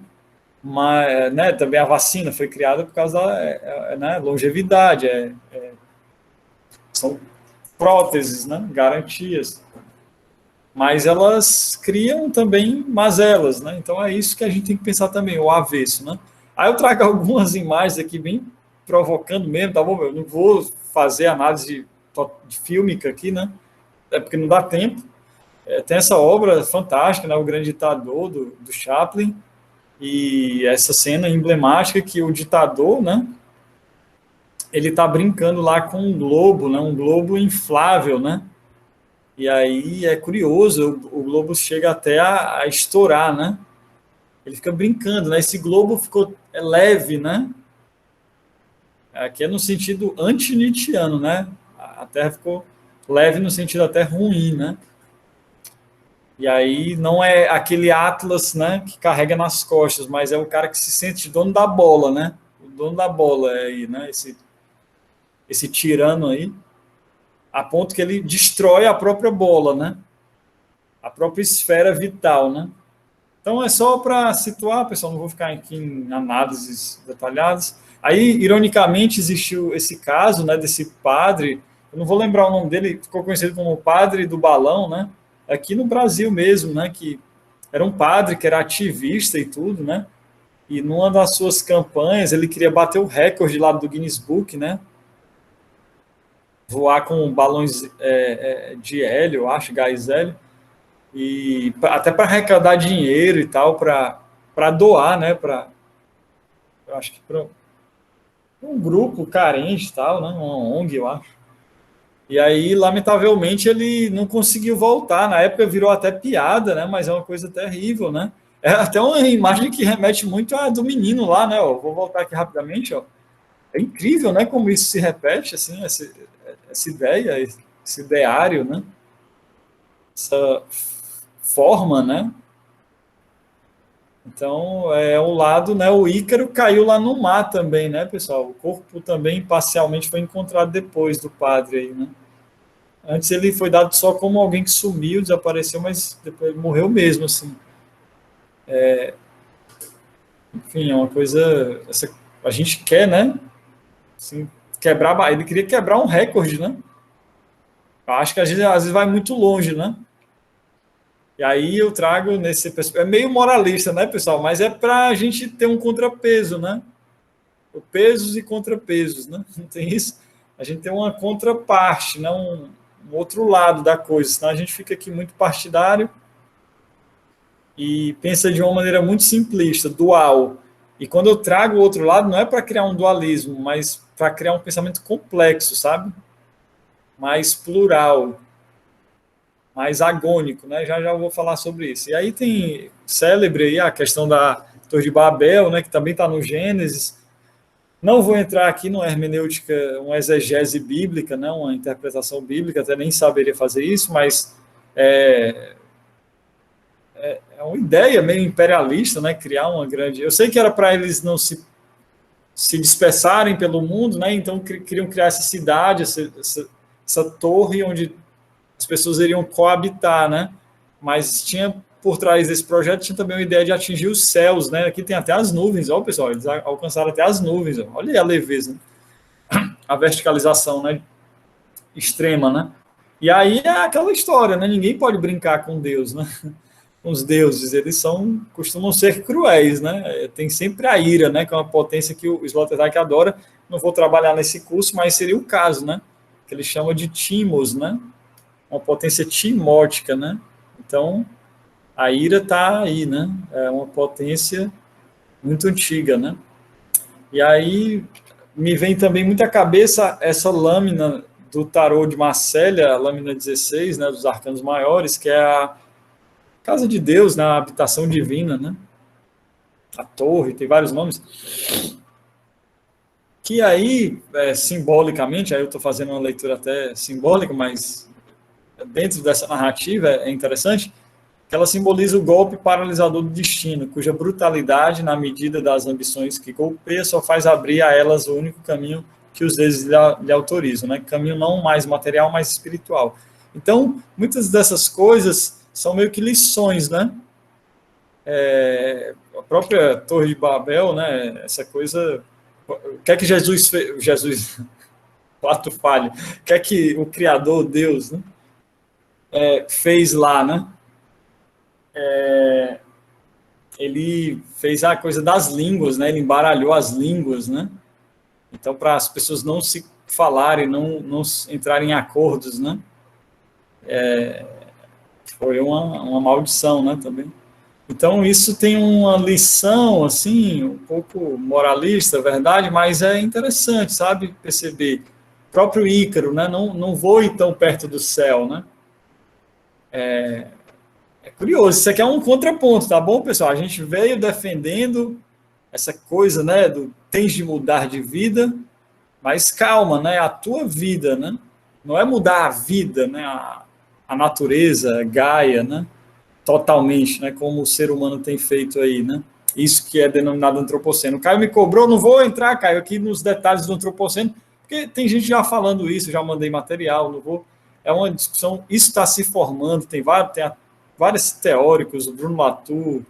Mas, né, também a vacina foi criada por causa da né, longevidade, são próteses, né, garantias. Mas elas criam também mazelas, né? Então é isso que a gente tem que pensar também, o avesso, né? Aí eu trago algumas imagens aqui bem provocando mesmo, tá bom? Eu não vou fazer análise de fílmica aqui, né? É porque não dá tempo. Tem essa obra fantástica, né? O Grande Ditador, do Chaplin, e essa cena emblemática que o ditador, né? Ele tá brincando lá com um globo, né? Um globo inflável, né? E aí é curioso, o globo chega até a estourar, né? Ele fica brincando, né? Esse globo ficou leve, né? Aqui é no sentido anti-nietzschiano, né? A Terra ficou leve no sentido até ruim, né? E aí não é aquele Atlas, né, que carrega nas costas, mas é o cara que se sente dono da bola, né? O dono da bola aí, né? Esse tirano aí, a ponto que ele destrói a própria bola, né? A própria esfera vital, né? Então é só para situar, pessoal, não vou ficar aqui em análises detalhadas. Aí, ironicamente, existiu esse caso, né, desse padre, eu não vou lembrar o nome dele, ficou conhecido como o padre do balão, né? Aqui no Brasil mesmo, né, que era um padre que era ativista e tudo, né? E numa das suas campanhas ele queria bater o recorde lá do Guinness Book, né? Voar com balões de hélio, eu acho, gás hélio, e até para arrecadar dinheiro e tal, para doar, né? Eu acho que para um grupo carente e tal, né? Uma ONG, eu acho. E aí, lamentavelmente, ele não conseguiu voltar. Na época virou até piada, né? Mas é uma coisa terrível, né? É até uma imagem que remete muito à do menino lá, né? Ó, vou voltar aqui rapidamente, ó. É incrível, né? Como isso se repete, assim, essa ideia, esse ideário, né? Essa forma, né? Então, é um lado, né? O Ícaro caiu lá no mar também, né, pessoal? O corpo também parcialmente foi encontrado depois do padre aí, né? Antes ele foi dado só como alguém que sumiu, desapareceu, mas depois morreu mesmo, assim. Enfim, é uma coisa. A gente quer, né? Assim, quebrar. Ele queria quebrar um recorde, né? Eu acho que às vezes vai muito longe, né? E aí eu trago nesse. É meio moralista, né, pessoal? Mas é para a gente ter um contrapeso, né? O pesos e contrapesos, né? Não tem isso? A gente tem uma contraparte, né? Um outro lado da coisa. Senão a gente fica aqui muito partidário e pensa de uma maneira muito simplista, dual. E quando eu trago o outro lado, não é para criar um dualismo, mas para criar um pensamento complexo, sabe? Mais plural, mais agônico, né? Já já vou falar sobre isso. E aí tem célebre aí a questão da Torre de Babel, né? Que também está no Gênesis. Não vou entrar aqui numa hermenêutica, uma exegese bíblica, né? Uma interpretação bíblica, até nem saberia fazer isso, mas é uma ideia meio imperialista, né? Criar uma grande. Eu sei que era para eles não se dispersarem pelo mundo, né? Então queriam criar essa cidade, essa torre onde as pessoas iriam coabitar, né? Mas tinha por trás desse projeto tinha também uma ideia de atingir os céus, né? Aqui tem até as nuvens, ó, pessoal, eles alcançaram até as nuvens, ó. Olha aí a leveza, né? A verticalização, né? Extrema, né? E aí é aquela história, né? Ninguém pode brincar com Deus, né? Os deuses, eles costumam ser cruéis, né? Tem sempre a ira, né? Que é uma potência que o Sloterdijk adora. Não vou trabalhar nesse curso, mas seria o caso, né? Que ele chama de timos, né? Uma potência timótica, né? Então, a ira está aí, né? É uma potência muito antiga, né? E aí me vem também muito à cabeça essa lâmina do tarô de Marselha, a lâmina 16, né? Dos arcanos maiores, que é a Casa de Deus, né? A habitação divina, né? A torre, tem vários nomes. que aí, simbolicamente, aí eu estou fazendo uma leitura até simbólica, mas dentro dessa narrativa é interessante, que ela simboliza o golpe paralisador do destino, cuja brutalidade, na medida das ambições que golpeia, só faz abrir a elas o único caminho que os deuses lhe autorizam, né? Caminho não mais material, mas espiritual. Então, muitas dessas coisas são meio que lições, né? A própria Torre de Babel, né? Essa coisa... O que é que Jesus fez? Jesus, ato falho. O que é que o Criador, Deus, né? Fez lá, né? Ele fez a coisa das línguas, né? Ele embaralhou as línguas, né? Então, para as pessoas não se falarem, não entrarem em acordos, né? Foi uma maldição, né? Também. Então, isso tem uma lição, assim, um pouco moralista, verdade, mas é interessante, sabe? Perceber. O próprio Ícaro, né? Não voe tão perto do céu, né? É curioso, isso aqui é um contraponto, tá bom, pessoal? A gente veio defendendo essa coisa, né, do tens de mudar de vida, mas calma, né, a tua vida, né, não é mudar a vida, né, a natureza, Gaia, né, totalmente, né, como o ser humano tem feito aí, né, isso que é denominado antropoceno. O Caio me cobrou, não vou entrar, Caio, aqui nos detalhes do antropoceno, porque tem gente já falando isso, já mandei material, não vou, é uma discussão, isso está se formando, tem vários teóricos, o Bruno Latour,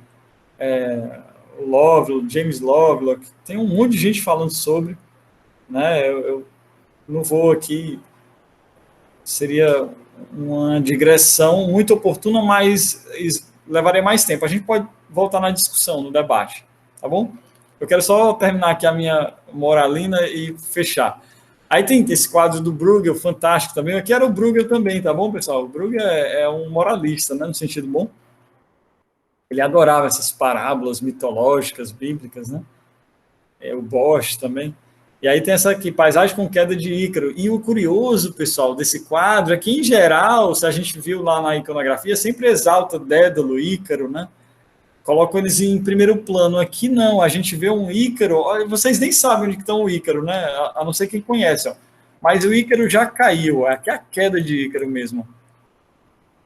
o Lovelock, James Lovelock, tem um monte de gente falando sobre, né? Eu não vou aqui, seria uma digressão muito oportuna, mas levaria mais tempo. A gente pode voltar na discussão, no debate, tá bom? Eu quero só terminar aqui a minha moralina e fechar. Aí tem esse quadro do Bruegel, fantástico também. Aqui era o Bruegel também, tá bom, pessoal? O Bruegel é um moralista, né, no sentido bom. Ele adorava essas parábolas mitológicas, bíblicas, né? O Bosch também. E aí tem essa aqui, Paisagem com Queda de Ícaro. E o curioso, pessoal, desse quadro é que, em geral, se a gente viu lá na iconografia, sempre exalta Dédalo, Ícaro, né? Colocam eles em primeiro plano. Aqui não, a gente vê um Ícaro, vocês nem sabem onde está o Ícaro, né? A não ser quem conhece, ó. Mas o Ícaro já caiu, aqui é a queda de Ícaro mesmo.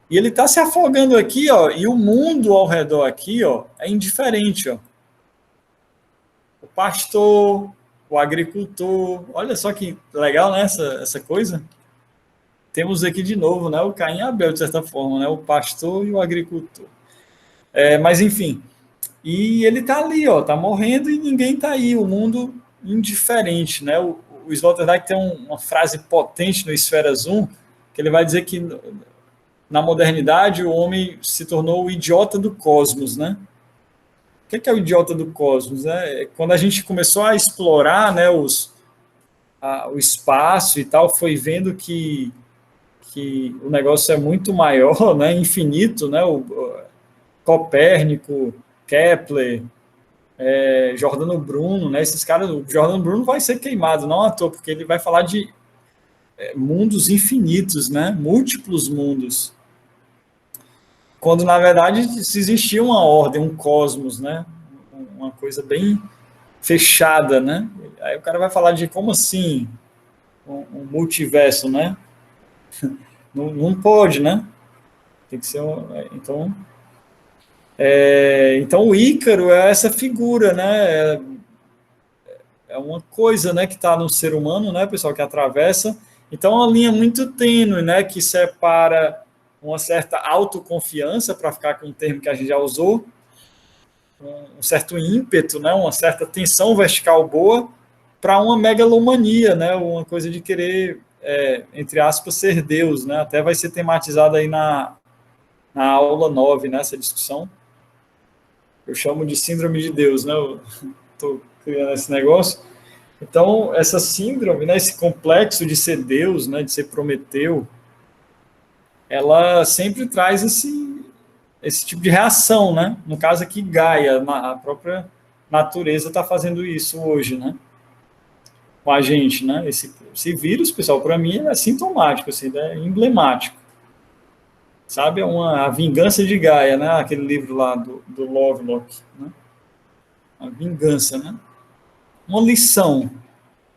E ele está se afogando aqui, ó, e o mundo ao redor aqui, ó, é indiferente, ó. O pastor, o agricultor, olha só que legal, né, essa coisa. Temos aqui de novo, né, o Caim e Abel, de certa forma, né, o pastor e o agricultor. Mas, enfim, e ele está ali, ó, está morrendo e ninguém está aí, o mundo indiferente, né? O Sloterdijk tem uma frase potente no Esfera Zoom, que ele vai dizer que na modernidade o homem se tornou o idiota do cosmos, né? O que é o idiota do cosmos? Né? Quando a gente começou a explorar, né, o espaço e tal, foi vendo que o negócio é muito maior, né, infinito, né? O Copérnico, Kepler, Giordano Bruno, né? Esses caras, o Giordano Bruno vai ser queimado, não à toa, porque ele vai falar de mundos infinitos, né? Múltiplos mundos. Quando, na verdade, se existia uma ordem, um cosmos, né? Uma coisa bem fechada, né? Aí o cara vai falar de como assim um multiverso, né? Não pode, né? Tem que ser então o Ícaro é essa figura, né? É uma coisa, né, que está no ser humano, né, pessoal, que atravessa. Então, é uma linha muito tênue, né, que separa uma certa autoconfiança, para ficar com um termo que a gente já usou, um certo ímpeto, né, uma certa tensão vertical boa, para uma megalomania, né, uma coisa de querer, entre aspas, ser Deus, né, até vai ser tematizado aí na aula 9, né, essa discussão. Eu chamo de síndrome de Deus, né, eu estou criando esse negócio. Então, essa síndrome, né, esse complexo de ser Deus, né, de ser Prometeu, ela sempre traz esse tipo de reação, né? No caso aqui, Gaia, a própria natureza está fazendo isso hoje, né? Com a gente, né? Esse vírus, pessoal, para mim, é sintomático, assim, é emblemático. Sabe? A vingança de Gaia, né? Aquele livro lá do Lovelock, né? A vingança, né? Uma lição.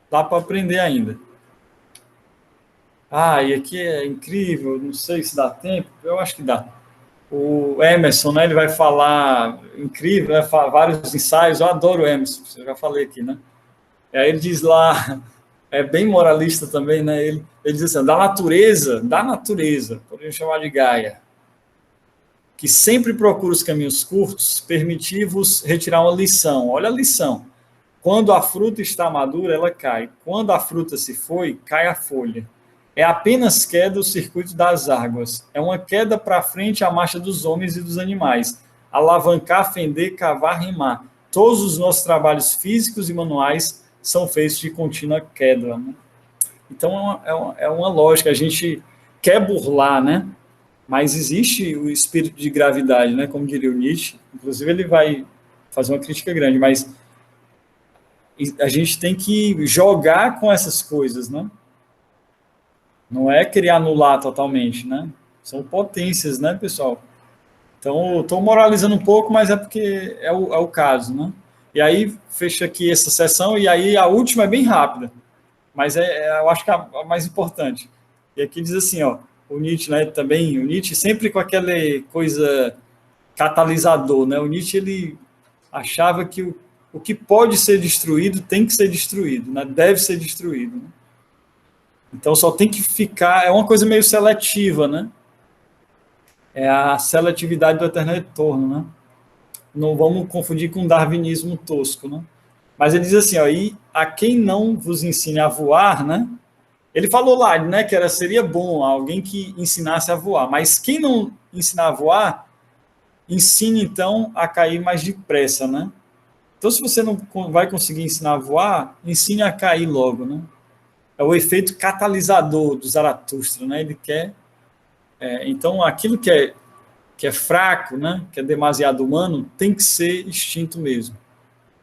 dá para aprender ainda. E aqui é incrível, não sei se dá tempo, eu acho que dá. O Emerson, né, ele vai falar, incrível, vai falar vários ensaios, eu adoro o Emerson, eu já falei aqui, né? E aí ele diz lá, é bem moralista também, né? Ele diz assim, da natureza, podemos chamar de Gaia, que sempre procura os caminhos curtos, permitir-vos retirar uma lição. Olha a lição. Quando a fruta está madura, ela cai. Quando a fruta se foi, cai a folha. É apenas queda o circuito das águas. É uma queda para frente a marcha dos homens e dos animais. Alavancar, fender, cavar, rimar. Todos os nossos trabalhos físicos e manuais são feitos de contínua queda. Né? Então, é uma lógica. A gente quer burlar, né? Mas existe o espírito de gravidade, né? Como diria o Nietzsche. Inclusive, ele vai fazer uma crítica grande, mas a gente tem que jogar com essas coisas, né? Não é querer anular totalmente, né? São potências, né, pessoal? Então, estou moralizando um pouco, mas é porque é o caso, né? E aí, fecha aqui essa sessão, e aí a última é bem rápida, mas eu acho que é a mais importante. E aqui diz assim, ó, o Nietzsche, né, também, o Nietzsche sempre com aquela coisa catalisador, né? O Nietzsche, ele achava que o que pode ser destruído tem que ser destruído, né? Deve ser destruído, né? Então só tem que ficar, é uma coisa meio seletiva, né? É a seletividade do eterno retorno, né? Não vamos confundir com darwinismo tosco, né? Mas ele diz assim, ó, e a quem não vos ensine a voar, né? Ele falou lá, né, que seria bom alguém que ensinasse a voar, mas quem não ensinar a voar, ensine então a cair mais depressa, né? Então se você não vai conseguir ensinar a voar, ensine a cair logo, né? É o efeito catalisador do Zaratustra, né? Ele quer... então, aquilo que é fraco, né? Que é demasiado humano, tem que ser extinto mesmo,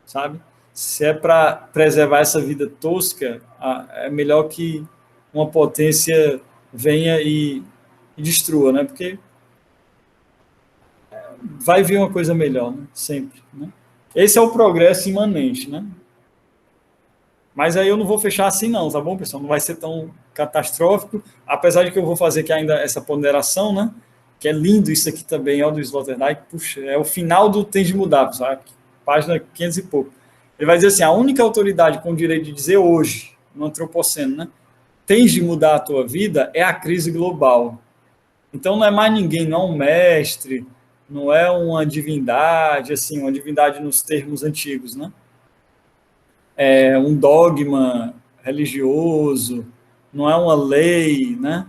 sabe? Se é para preservar essa vida tosca, é melhor que uma potência venha e destrua, né? Porque vai vir uma coisa melhor, né? Sempre, né? Esse é o progresso imanente, né? Mas aí eu não vou fechar assim não, tá bom, pessoal? Não vai ser tão catastrófico, apesar de que eu vou fazer aqui ainda essa ponderação, né? Que é lindo isso aqui também, ó, do Sloterdijk. Puxa, é o final do Tem de Mudar, pessoal. Página 500 e pouco. Ele vai dizer assim, a única autoridade com o direito de dizer hoje, no antropoceno, né? Tens de mudar a tua vida, é a crise global. Então não é mais ninguém, não é um mestre, não é uma divindade, assim, uma divindade nos termos antigos, né? É um dogma religioso, não é uma lei, né?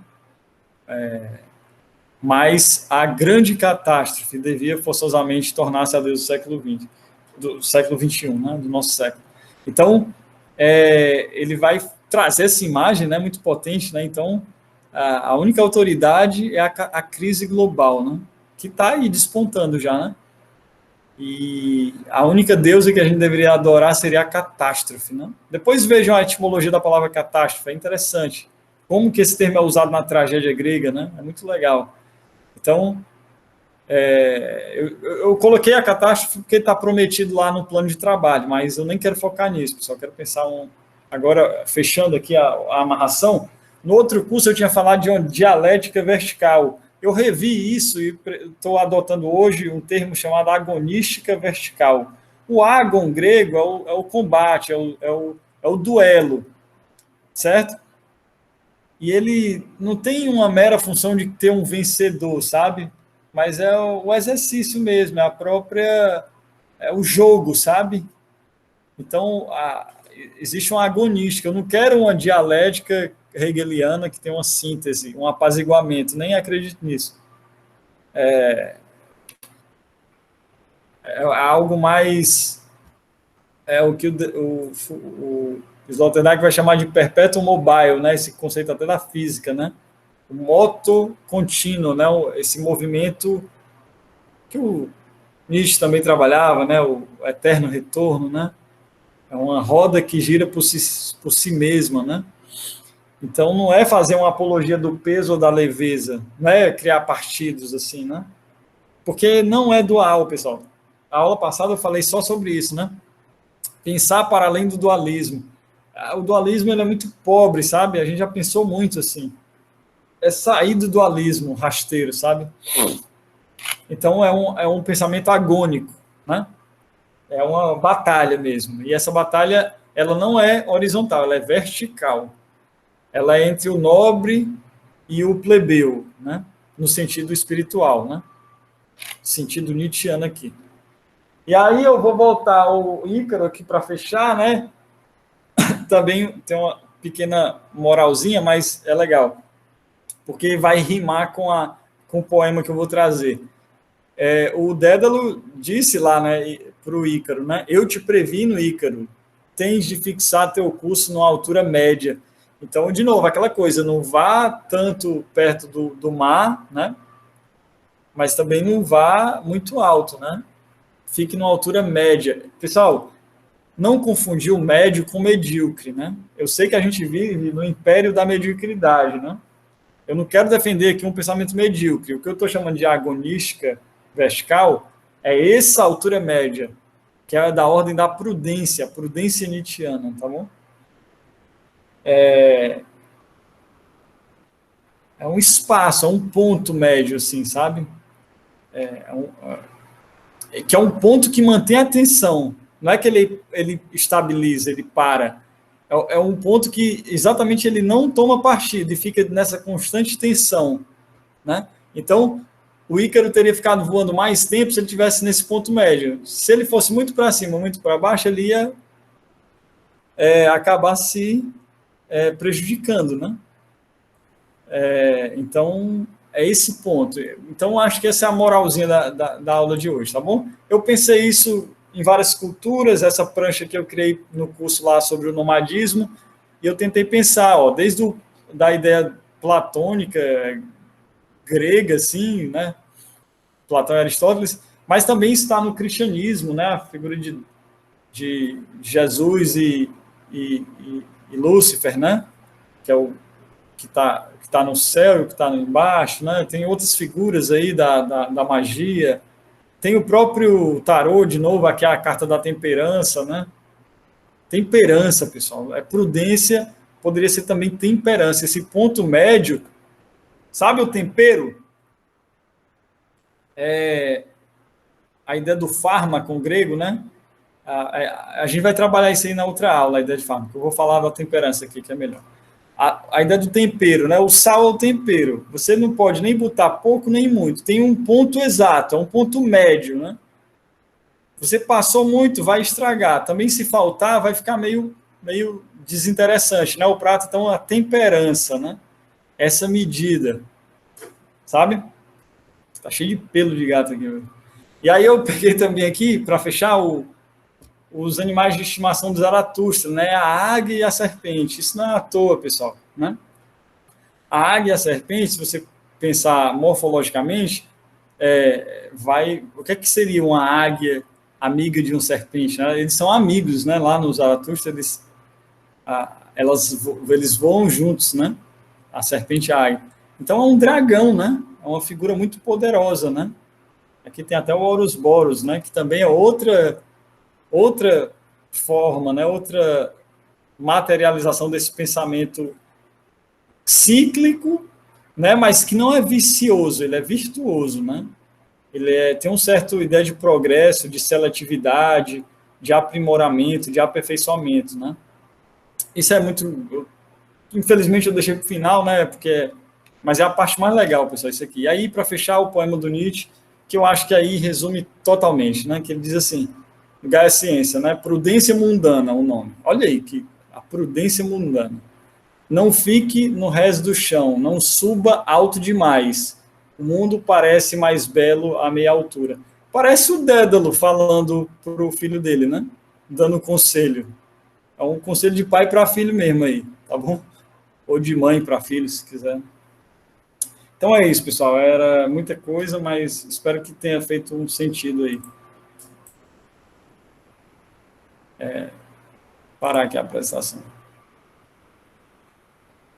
Mas a grande catástrofe devia forçosamente tornar-se a Deus do século XXI, né? Do nosso século. Então, ele vai trazer essa imagem, né? Muito potente, né? Então, a única autoridade é a crise global, né? Que está aí despontando já, né? E a única deusa que a gente deveria adorar seria a catástrofe, né? Depois vejam a etimologia da palavra catástrofe, é interessante. Como que esse termo é usado na tragédia grega, né? É muito legal. Então, eu coloquei a catástrofe porque está prometido lá no plano de trabalho, mas eu nem quero focar nisso, pessoal. Quero pensar agora, fechando aqui a amarração, no outro curso eu tinha falado de uma dialética vertical. Eu revi isso e estou adotando hoje um termo chamado agonística vertical. O agon grego é o combate, é o duelo, certo? E ele não tem uma mera função de ter um vencedor, sabe? Mas é o exercício mesmo, é o jogo, sabe? Então, existe uma agonística. Eu não quero uma dialética hegeliana que tem uma síntese, um apaziguamento, nem acredito nisso. É algo mais... É o que o Sloterdijk vai chamar de perpétuo mobile, né? Esse conceito até da física, né? O moto contínuo, né? Esse movimento que o Nietzsche também trabalhava, né? O eterno retorno, né? É uma roda que gira por si mesma, né? Então, não é fazer uma apologia do peso ou da leveza, não é criar partidos assim, né? Porque não é dual, pessoal. A aula passada eu falei só sobre isso, né? Pensar para além do dualismo. o dualismo ele é muito pobre, sabe? A gente já pensou muito assim. É sair do dualismo rasteiro, sabe? Então é um pensamento agônico, né? É uma batalha mesmo. E essa batalha, ela não é horizontal, ela é vertical. Ela é entre o nobre e o plebeu, né? No sentido espiritual, né? Sentido nietzschiano aqui. E aí eu vou voltar ao Ícaro aqui para fechar, né? Também tem uma pequena moralzinha, mas é legal, porque vai rimar com o poema que eu vou trazer. O Dédalo disse lá, né, para o Ícaro, né? Eu te previno, Ícaro, tens de fixar teu curso numa altura média. Então, de novo, aquela coisa, não vá tanto perto do mar, né? Mas também não vá muito alto, né? Fique numa altura média. Pessoal, não confundir o médio com o medíocre, né? Eu sei que a gente vive no império da mediocridade, né? Eu não quero defender aqui um pensamento medíocre. O que eu estou chamando de agonística vertical é essa altura média, que é da ordem da prudência, a prudência nietzschiana, tá bom? É um espaço, é um ponto médio, assim, sabe? Que é um ponto que mantém a atenção. Não é que ele estabiliza, ele para. É um ponto que exatamente ele não toma partido e fica nessa constante tensão, né? Então, o Ícaro teria ficado voando mais tempo se ele tivesse nesse ponto médio. Se ele fosse muito para cima, muito para baixo, ele ia acabar se prejudicando, né? Então, é esse ponto. Então, acho que essa é a moralzinha da aula de hoje, tá bom? Eu pensei isso em várias culturas, essa prancha que eu criei no curso lá sobre o nomadismo, e eu tentei pensar, ó, desde da ideia platônica, grega, assim, né? Platão e Aristóteles, mas também está no cristianismo, né? A figura de Jesus e Lúcifer, né? Que é o que está no céu e o que está embaixo, né? Tem outras figuras aí da magia. Tem o próprio tarô, de novo, aqui é a carta da temperança, né? Temperança, pessoal. Prudência, poderia ser também temperança. Esse ponto médio, sabe o tempero? A ideia do fármaco grego, né? A gente vai trabalhar isso aí na outra aula, a ideia de fármaco. Eu vou falar da temperança aqui, que é melhor. A ideia do tempero, né? O sal é o tempero. Você não pode nem botar pouco nem muito. Tem um ponto exato, é um ponto médio, né? Você passou muito, vai estragar. Também se faltar, vai ficar meio desinteressante, né? O prato, então, a temperança, né? Essa medida, sabe? Tá cheio de pelo de gato aqui. E aí eu peguei também aqui, para fechar, os animais de estimação do Zaratustra, né? A águia e a serpente. Isso não é à toa, pessoal, né? A águia e a serpente, se você pensar morfologicamente, o que é que seria uma águia amiga de um serpente? Né? Eles são amigos, né? Lá no Zaratustra, eles voam juntos, né? A serpente e a águia. Então é um dragão, né? É uma figura muito poderosa, né? Aqui tem até o Ouroboros, né? Que também é outra forma, né? Outra materialização desse pensamento cíclico, né? Mas que não é vicioso, ele é virtuoso, né? Ele tem um certo ideia de progresso, de seletividade, de aprimoramento, de aperfeiçoamento, né? Isso é muito... Infelizmente eu deixei para o final, né? Mas é a parte mais legal, pessoal, isso aqui. E aí, para fechar o poema do Nietzsche, que eu acho que aí resume totalmente, né? Que ele diz assim, Gaia Ciência, né? Prudência mundana, o nome. Olha aí, a prudência mundana. Não fique no rés do chão, não suba alto demais. O mundo parece mais belo a meia altura. Parece o Dédalo falando para o filho dele, né? Dando conselho. É um conselho de pai para filho mesmo aí, tá bom? Ou de mãe para filho, se quiser. Então é isso, pessoal. Era muita coisa, mas espero que tenha feito um sentido aí. Parar aqui a apresentação.